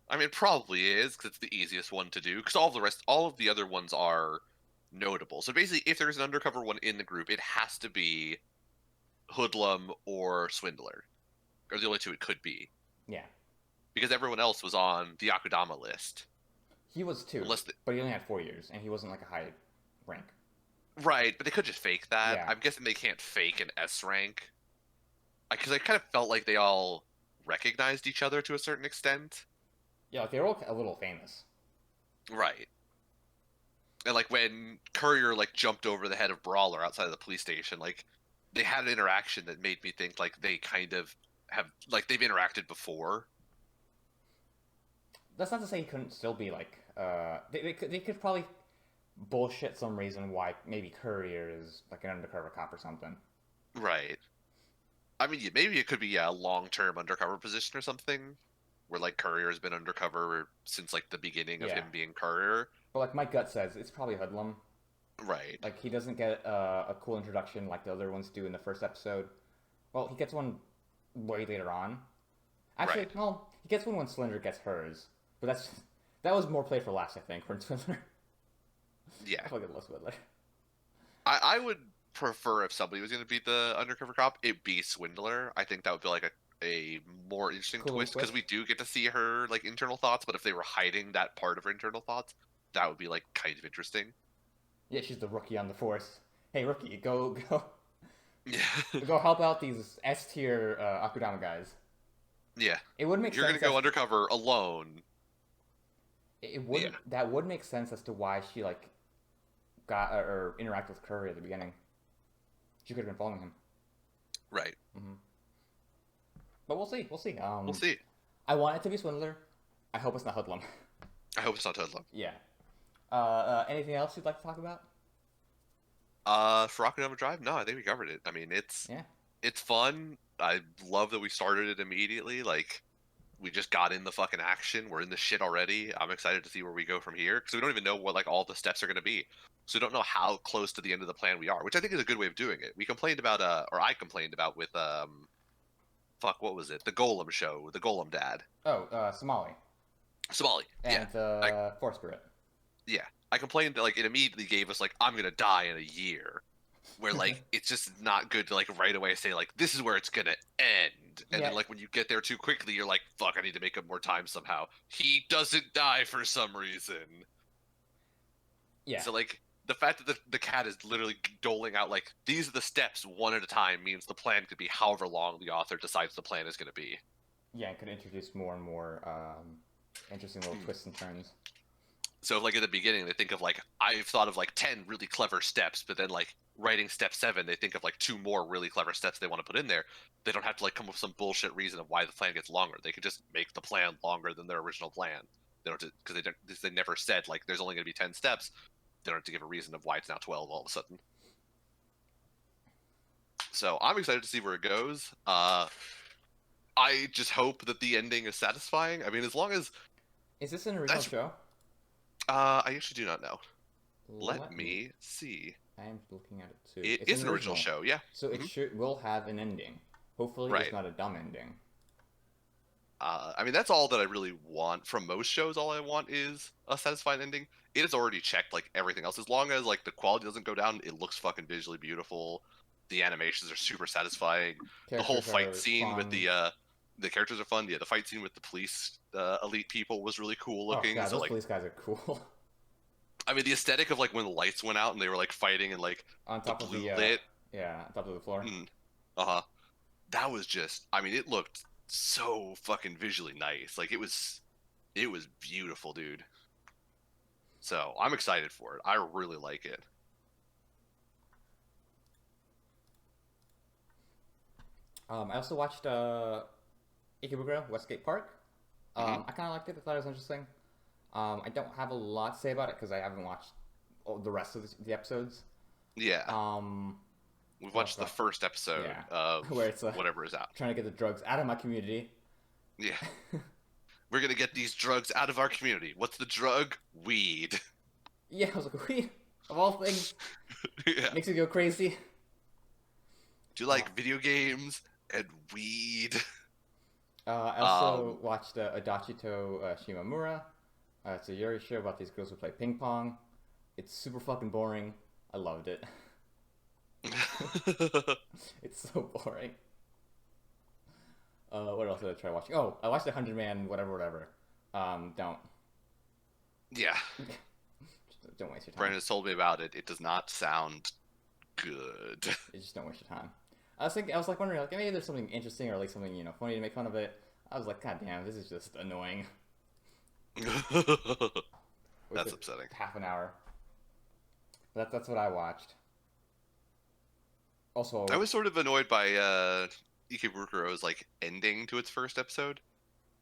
Speaker 2: I mean, it probably is because it's the easiest one to do. Because all of the other ones are notable. So basically, if there's an undercover one in the group, it has to be Hoodlum or Swindler, are the only two it could be.
Speaker 1: Yeah,
Speaker 2: Because everyone else was on the Akudama list,
Speaker 1: he was too,
Speaker 2: unless
Speaker 1: but he only had 4 years, and he wasn't like a high rank.
Speaker 2: right, but they could just fake that.
Speaker 1: Yeah,
Speaker 2: I'm guessing they can't fake an S rank because I kind of felt like they all recognized each other to a certain extent.
Speaker 1: yeah, like they're all a little famous.
Speaker 2: Right. And like when Courier like jumped over the head of Brawler outside of the police station, like they had an interaction that made me think like they kind of have like they've interacted before.
Speaker 1: That's not to say he couldn't still be like they could probably bullshit some reason why maybe Courier is like an undercover cop or something.
Speaker 2: Right. I mean, maybe it could be a long-term undercover position or something, where like Courier has been undercover since like the beginning of
Speaker 1: Yeah,
Speaker 2: him being Courier.
Speaker 1: but like my gut says, it's probably Hoodlum.
Speaker 2: Right.
Speaker 1: Like he doesn't get a cool introduction like the other ones do in the first episode. Well, he gets one way later on. Actually,
Speaker 2: Right.
Speaker 1: no, he gets one when Slender gets hers. But that was more play for laughs, I think, when Swindler.
Speaker 2: Yeah.
Speaker 1: I fucking love Swindler.
Speaker 2: I would prefer if somebody was going to be the undercover cop, it be Swindler. I think that would be like a more interesting
Speaker 1: Cool little
Speaker 2: twist because
Speaker 1: twist.
Speaker 2: we do get to see her like internal thoughts. But if they were hiding that part of her internal thoughts, that would be like kind of interesting.
Speaker 1: Yeah, she's the rookie on the force. Hey, rookie, go
Speaker 2: Yeah.
Speaker 1: go help out these S tier Akudama guys.
Speaker 2: Yeah.
Speaker 1: It would make
Speaker 2: You're going
Speaker 1: sense
Speaker 2: to go
Speaker 1: as
Speaker 2: undercover alone.
Speaker 1: it
Speaker 2: Yeah.
Speaker 1: would that would make sense as to why she like got or interacted with Curry at the beginning. She could have been following him.
Speaker 2: Right.
Speaker 1: Hmm. But we'll see. We'll see.
Speaker 2: We'll see.
Speaker 1: I want it to be Swindler. I hope it's not Hoodlum.
Speaker 2: I hope it's not Toadlum.
Speaker 1: Yeah. Anything else you'd like to talk about?
Speaker 2: For Akudama Drive, no, I think we covered it. I mean,
Speaker 1: Yeah.
Speaker 2: it's fun. I love that we started it immediately. Like, we just got in the fucking action. We're in the shit already. I'm excited to see where we go from here because we don't even know what like all the steps are going to be. So we don't know how close to the end of the plan we are, which I think is a good way of doing it. We complained about or I complained about with fuck, what was it? The Golem show, the Golem Dad,
Speaker 1: Oh, Somali
Speaker 2: Somali. Yeah,
Speaker 1: and
Speaker 2: I
Speaker 1: Force Spirit.
Speaker 2: yeah, I complained that like it immediately gave us like I'm gonna die in a year, where like it's just not good to like right away say like this is where it's gonna end, and
Speaker 1: Yeah.
Speaker 2: then like when you get there too quickly, you're like fuck, I need to make up more time somehow. He doesn't die for some reason.
Speaker 1: Yeah.
Speaker 2: So like the fact that the cat is literally doling out like these are the steps one at a time means the plan could be however long the author decides the plan is going to be.
Speaker 1: Yeah, and could introduce more and more interesting little twists and turns.
Speaker 2: So like at the beginning they think of like I've thought of like 10 really clever steps, but then like writing step 7 they think of like 2 more really clever steps they want to put in there. They don't have to like come up with some bullshit reason of why the plan gets longer. They could just make the plan longer than their original plan. They don't because they don't because they never said like there's only going to be 10 steps. They don't have to give a reason of why it's now 12 all of a sudden. So I'm excited to see where it goes. I just hope that the ending is satisfying. I mean, as long as
Speaker 1: Is this an original
Speaker 2: that's,
Speaker 1: show?
Speaker 2: I actually do not know. Let
Speaker 1: Me.
Speaker 2: me see.
Speaker 1: I am looking at it too.
Speaker 2: It
Speaker 1: It's
Speaker 2: is
Speaker 1: an
Speaker 2: an original show, yeah.
Speaker 1: so it
Speaker 2: Mhm.
Speaker 1: should will have an ending. Hopefully, it's
Speaker 2: Right.
Speaker 1: not a dumb ending.
Speaker 2: I mean, that's all that I really want from most shows. All I want is a satisfying ending. It has already checked like everything else. As long as like the quality doesn't go down, it looks fucking visually beautiful. The animations are super satisfying. The whole
Speaker 1: Characters
Speaker 2: fight
Speaker 1: are
Speaker 2: scene with
Speaker 1: fun.
Speaker 2: the characters are fun. Yeah, the fight scene with the police elite people was really cool
Speaker 1: Oh
Speaker 2: looking.
Speaker 1: god,
Speaker 2: So
Speaker 1: those
Speaker 2: like
Speaker 1: police guys are cool.
Speaker 2: I mean, the aesthetic of like when the lights went out and they were like fighting and like
Speaker 1: On
Speaker 2: the
Speaker 1: top of
Speaker 2: blue
Speaker 1: the
Speaker 2: lit.
Speaker 1: yeah, on top of the floor.
Speaker 2: Mm, uh-huh. That was just. I mean, it looked so fucking visually nice. Like it was beautiful, dude. So I'm excited for it. I really like it.
Speaker 1: I also watched Ikebukuro Westgate Park.
Speaker 2: Hmm.
Speaker 1: I kind of liked it. I thought it was interesting. I don't have a lot to say about it because I haven't watched all the rest of the episodes.
Speaker 2: Yeah,
Speaker 1: Um,
Speaker 2: we've
Speaker 1: what else
Speaker 2: watched the
Speaker 1: about?
Speaker 2: first episode
Speaker 1: Yeah,
Speaker 2: of
Speaker 1: where it's
Speaker 2: whatever is out.
Speaker 1: trying to get the drugs out of my community.
Speaker 2: Yeah, we're gonna get these drugs out of our community. What's the drug? Weed.
Speaker 1: Yeah, I was like, we of all things
Speaker 2: Yeah.
Speaker 1: makes me go crazy.
Speaker 2: Do you
Speaker 1: Uh,
Speaker 2: like video games and weed?
Speaker 1: I also
Speaker 2: Um,
Speaker 1: watched Adachito Shimamura. It's a Yuri show about these girls who play ping pong. It's super fucking boring. I loved it. It's so boring. What else did I try watching? Oh, I watched the 100 Man whatever whatever. Don't
Speaker 2: yeah,
Speaker 1: don't waste your time.
Speaker 2: Brandon has told me about it. It does not sound good.
Speaker 1: Just don't waste your time. I was like wondering like maybe there's something interesting or like something funny to make fun of it. I was like, God damn, this is just annoying.
Speaker 2: That's
Speaker 1: Wasted
Speaker 2: upsetting.
Speaker 1: half an hour. But that's what I watched.
Speaker 2: I
Speaker 1: Also,
Speaker 2: was sort of annoyed by Ikebukuro's like ending to its first episode,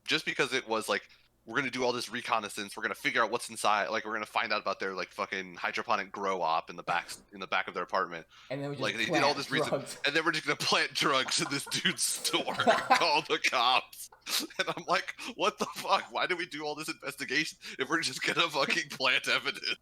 Speaker 2: just because it was like we're gonna do all this reconnaissance, we're gonna figure out what's inside, like we're gonna find out about their like fucking hydroponic grow op in the back of their apartment.
Speaker 1: and then we
Speaker 2: Like
Speaker 1: just
Speaker 2: they did all
Speaker 1: plant
Speaker 2: this reason,
Speaker 1: drugs.
Speaker 2: and then we're just gonna plant drugs in this dude's store and call the cops. And I'm like, what the fuck? Why do we do all this investigation if we're just gonna fucking plant evidence?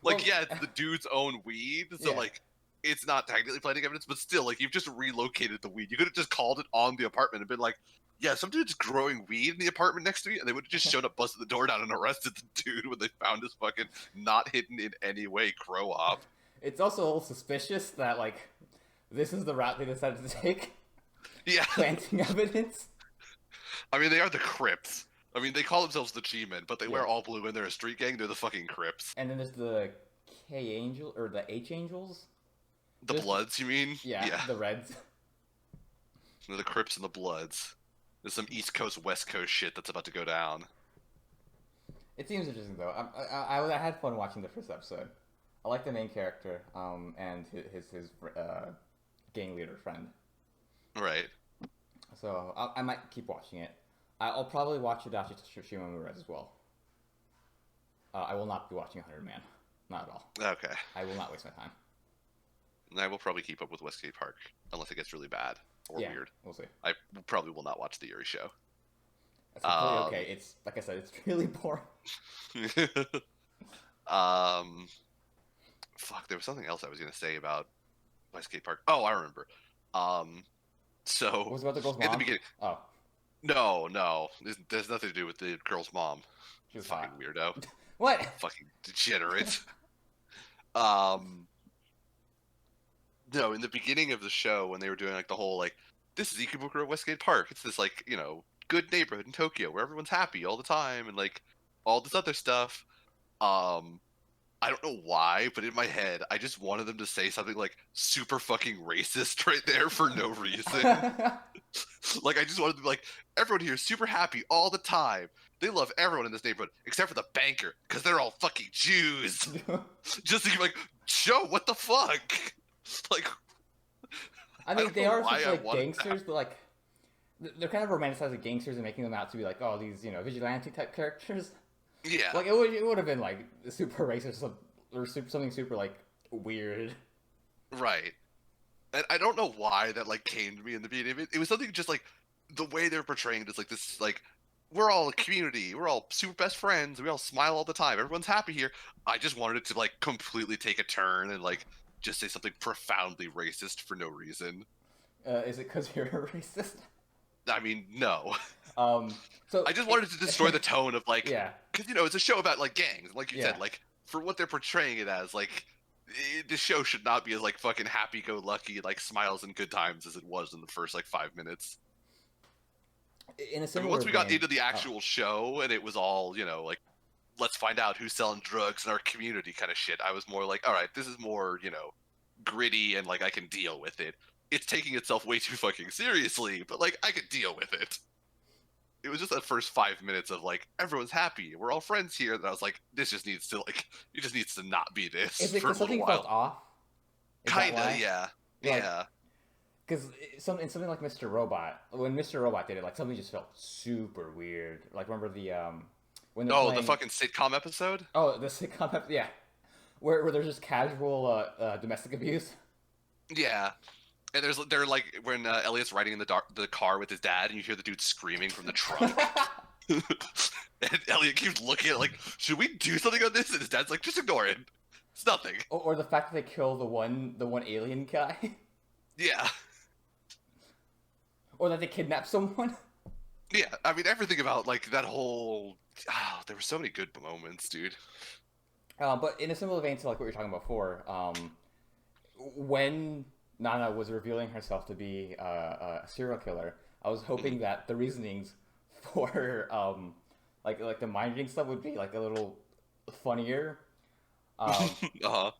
Speaker 1: Well,
Speaker 2: Like, yeah, it's the dude's own weed, so
Speaker 1: yeah.
Speaker 2: like it's not technically planting evidence, but still, like you've just relocated the weed. You could have just called it on the apartment and been like, yeah, some dude's growing weed in the apartment next to me, and they would have just showed up, busted the door down, and arrested the dude when they found his fucking not hidden in any way grow op.
Speaker 1: It's also a little suspicious that like this is the route they decided to take,
Speaker 2: Yeah,
Speaker 1: planting evidence.
Speaker 2: I mean they are the Crips. I mean they call themselves the G-Men, but they
Speaker 1: Yeah.
Speaker 2: wear all blue and they're a street gang. They're the fucking Crips.
Speaker 1: And then there's the K Angel or the H Angels.
Speaker 2: The
Speaker 1: There's-
Speaker 2: Bloods, you mean?
Speaker 1: Yeah, the Reds.
Speaker 2: They're the Crips and the Bloods. There's some East Coast, West Coast shit that's about to go down.
Speaker 1: It seems interesting though. I had fun watching the first episode. I like the main character, and his gang leader friend.
Speaker 2: Right.
Speaker 1: So I might keep watching it. I'll probably watch Adachi Shimamura as well. I will not be watching 100 Man. Not at all.
Speaker 2: Okay.
Speaker 1: I will not waste my time.
Speaker 2: And I will probably keep up with Westgate Park unless it gets really bad or
Speaker 1: Yeah,
Speaker 2: weird.
Speaker 1: we'll see.
Speaker 2: I probably will not watch the Yuri show.
Speaker 1: That's completely
Speaker 2: Um,
Speaker 1: okay. It's like I said, it's really boring.
Speaker 2: um, fuck, there was something else I was gonna say about Westgate Park. Oh, I remember. So
Speaker 1: What was about the girl's
Speaker 2: in the
Speaker 1: mom?
Speaker 2: beginning,
Speaker 1: Oh,
Speaker 2: no, there's nothing to do with the girl's mom.
Speaker 1: she was
Speaker 2: Fucking
Speaker 1: hot.
Speaker 2: weirdo,
Speaker 1: What?
Speaker 2: fucking degenerate. Um, no, in the beginning of the show when they were doing like the whole like this is Ikebukuro Westgate Park. It's this like good neighborhood in Tokyo where everyone's happy all the time and like all this other stuff. Um, I don't know why, but in my head, I just wanted them to say something like super fucking racist right there for no reason. Like I just wanted to be like, everyone here is super happy all the time. They love everyone in this neighborhood except for the banker because they're all fucking Jews. Just to be like, show what the fuck? Like,
Speaker 1: I mean,
Speaker 2: don't
Speaker 1: they
Speaker 2: know
Speaker 1: are
Speaker 2: why
Speaker 1: such
Speaker 2: I
Speaker 1: like
Speaker 2: wanted
Speaker 1: gangsters, but like they're kind of romanticizing gangsters and making them out to be like, oh, these vigilante type characters.
Speaker 2: yeah,
Speaker 1: Like it would have been like super racist or something super like weird.
Speaker 2: right. And I don't know why that like came to me in the beginning. It was something just like the way they're portraying it is like this like we're all a community, we're all super best friends, we all smile all the time, everyone's happy here. I just wanted it to like completely take a turn and like just say something profoundly racist for no reason.
Speaker 1: Is it because you're a racist?
Speaker 2: I mean, no.
Speaker 1: Um, so
Speaker 2: I just wanted to destroy the tone of like,
Speaker 1: yeah,
Speaker 2: because it's a show about like gangs, like you
Speaker 1: Yeah.
Speaker 2: said, like for what they're portraying it as, like the show should not be as like fucking happy-go-lucky, like smiles and good times as it was in the first like 5 minutes.
Speaker 1: in a
Speaker 2: I
Speaker 1: similar
Speaker 2: mean, once we got
Speaker 1: vein-
Speaker 2: into the actual show and it was all like let's find out who's selling drugs in our community kind of shit. I was more like, all right, this is more, gritty and like I can deal with it. It's taking itself way too fucking seriously, but like I could deal with it. It was just that first 5 minutes of like everyone's happy, we're all friends here. And I was like, this just needs to it just needs to not be
Speaker 1: Is
Speaker 2: this
Speaker 1: it
Speaker 2: for a
Speaker 1: because
Speaker 2: little
Speaker 1: something felt
Speaker 2: while.
Speaker 1: off? Is that
Speaker 2: Kinda,
Speaker 1: why?
Speaker 2: yeah,
Speaker 1: Like,
Speaker 2: yeah.
Speaker 1: because something like Mr. Robot, when Mr. Robot did it, like something just felt super weird. Like remember the when they're
Speaker 2: Oh, the
Speaker 1: playing
Speaker 2: fucking sitcom episode.
Speaker 1: the sitcom yeah, where there's just casual domestic abuse.
Speaker 2: Yeah, and they're like when Elliot's riding in the car with his dad, and you hear the dude screaming from the trunk. And Elliot keeps looking at it like, should we do something on this? And his dad's like, just ignore it. It's nothing.
Speaker 1: Or the fact that they kill the one alien guy,
Speaker 2: Yeah.
Speaker 1: or that they kidnap someone.
Speaker 2: Yeah. I mean, everything about like that whole. Oh, there were so many good moments, dude.
Speaker 1: But in a similar vein to like what you were talking about before, when Nana was revealing herself to be a serial killer, I was hoping that the reasonings for like the mind reading stuff would be like a little funnier. Um,
Speaker 2: Uh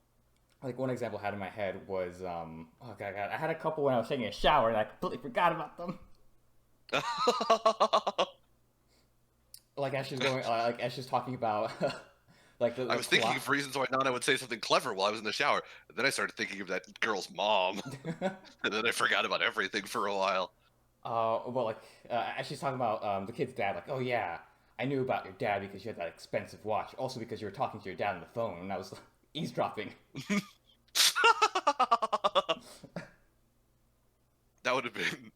Speaker 1: like one example I had in my head was oh god, I had a couple when I was taking a shower and I completely forgot about them.
Speaker 2: huh.
Speaker 1: Like as she's going, like as she's talking about like the,
Speaker 2: I
Speaker 1: the
Speaker 2: was thinking
Speaker 1: plot.
Speaker 2: of reasons why Nana would say something clever while I was in the shower. And then I started thinking of that girl's mom. And then I forgot about everything for a while.
Speaker 1: Well, like as she's talking about the kid's dad, like, oh yeah, I knew about your dad because you had that expensive watch. Also because you were talking to your dad on the phone, and I was eavesdropping.
Speaker 2: That would have been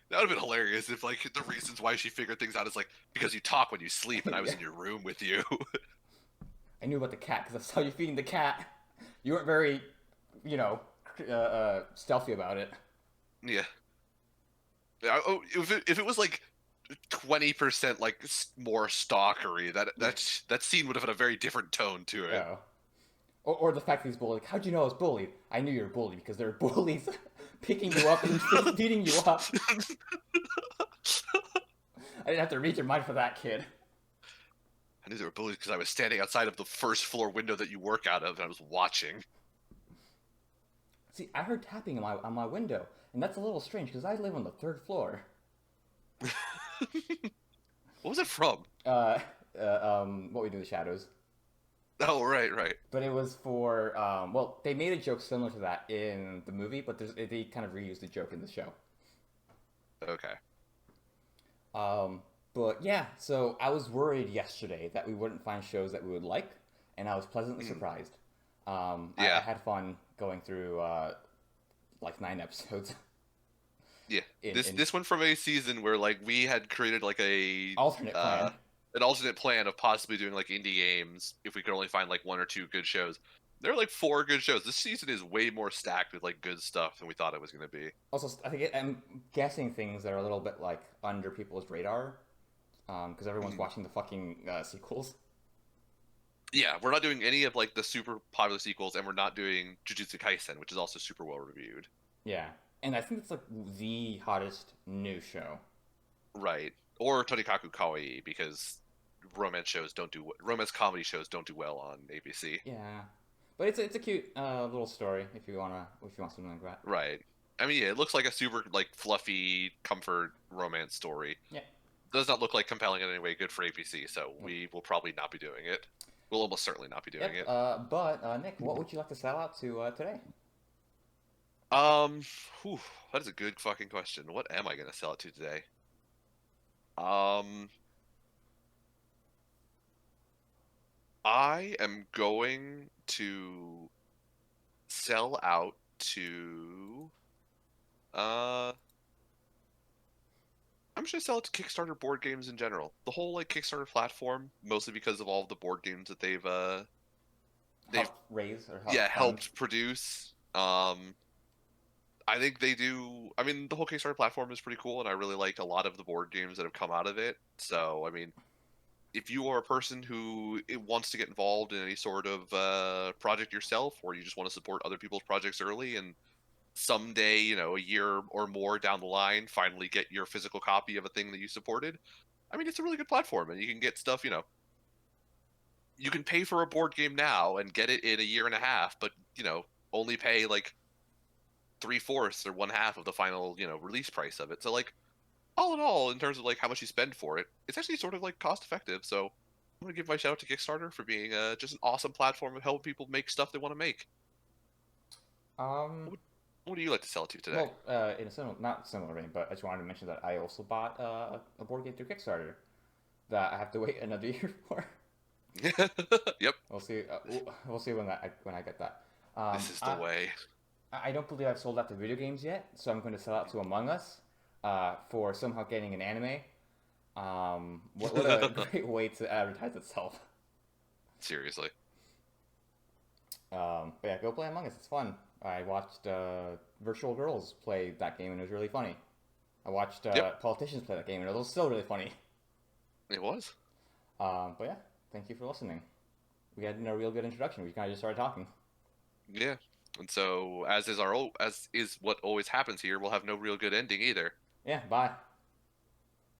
Speaker 2: that would have been hilarious if like the reasons why she figured things out is like because you talk when you sleep and I was
Speaker 1: Yeah.
Speaker 2: in your room with you.
Speaker 1: I knew about the cat because I saw you feeding the cat. You weren't very, you know, stealthy about it.
Speaker 2: Yeah. Oh, if it was like 20% like more stalkery, that scene would have had a very different tone to it.
Speaker 1: Oh. Or the fact that he's bullied. Like, how'd you know I was bullied? I knew you were bullied because there are bullies picking you up and beating you up. I didn't have to read your mind for that, kid.
Speaker 2: I knew they were bullies because I was standing outside of the first floor window that you work out of and I was watching.
Speaker 1: See, I heard tapping on my window, and that's a little strange because I live on the third floor.
Speaker 2: What was it from?
Speaker 1: Uh, what we do in the shadows.
Speaker 2: Oh, right, right.
Speaker 1: But it was for well, they made a joke similar to that in the movie, but they kind of reused the joke in the show.
Speaker 2: Okay.
Speaker 1: Um, but yeah, so I was worried yesterday that we wouldn't find shows that we would like, and I was pleasantly
Speaker 2: Mm.
Speaker 1: surprised. I
Speaker 2: Yeah,
Speaker 1: had fun going through like 9 episodes
Speaker 2: yeah. This
Speaker 1: in
Speaker 2: this went from a season where like we had created like a
Speaker 1: alternate
Speaker 2: uh
Speaker 1: plan.
Speaker 2: an alternate plan of possibly doing like indie games if we could only find like one or two good shows. There are like four good shows. This season is way more stacked with like good stuff than we thought it was going to be.
Speaker 1: Also, I think I'm guessing things that are a little bit like under people's radar, because everyone's
Speaker 2: Mhm.
Speaker 1: watching the fucking sequels.
Speaker 2: Yeah, we're not doing any of like the super popular sequels, and we're not doing Jujutsu Kaisen, which is also super well reviewed.
Speaker 1: Yeah, and I think it's like the hottest new show.
Speaker 2: Right. Or Tonikaku Kawaii because romance comedy shows don't do well on ABC.
Speaker 1: Yeah, but it's a cute little story if you want something like that.
Speaker 2: Right. I mean, yeah, it looks like a super like fluffy comfort romance story.
Speaker 1: Yeah.
Speaker 2: Does not look like compelling in any way good for APC, so
Speaker 1: Yep.
Speaker 2: we will probably not be doing it. We'll almost certainly not be doing
Speaker 1: Yep.
Speaker 2: it.
Speaker 1: But Nick, what would you like to sell out to today?
Speaker 2: Um, whew, that is a good fucking question. What am I gonna sell it to today? Um, I am going to sell out to uh I'm just gonna sell it to Kickstarter board games in general. The whole like Kickstarter platform, mostly because of all of the board games that they've
Speaker 1: Help raise or help
Speaker 2: yeah
Speaker 1: fund?
Speaker 2: helped produce. I think they do. I mean, the whole Kickstarter platform is pretty cool, and I really like a lot of the board games that have come out of it. So, I mean, if you are a person who wants to get involved in any sort of project yourself, or you just want to support other people's projects early, and someday, a year or more down the line, finally get your physical copy of a thing that you supported, I mean, it's a really good platform, and you can get stuff, you can pay for a board game now and get it in a year and a half, but only pay like 3/4 or one half of the final release price of it. So like all in all, in terms of like how much you spend for it, it's actually sort of like cost effective. So I'm gonna give my shout out to Kickstarter for being just an awesome platform of helping people make stuff they want to make.
Speaker 1: Um,
Speaker 2: What do you like to sell to today?
Speaker 1: well, in a similar, not similar vein, but I just wanted to mention that I also bought a board game through Kickstarter that I have to wait another year for.
Speaker 2: Yep,
Speaker 1: We'll see. We'll see when I get that.
Speaker 2: this is the way.
Speaker 1: I don't believe I've sold out to video games yet, so I'm going to sell out to Among Us for somehow getting an anime. What a great way to advertise itself.
Speaker 2: Seriously.
Speaker 1: But yeah, go play Among Us. It's fun. I watched Virtual Girls play that game and it was really funny. I watched
Speaker 2: Yep,
Speaker 1: Politicians play that game and it was still really funny.
Speaker 2: it was.
Speaker 1: But yeah, thank you for listening. We had a real good introduction. We kind of just started talking.
Speaker 2: Yeah. And so, as is what always happens here, we'll have no real good ending either.
Speaker 1: Yeah, bye.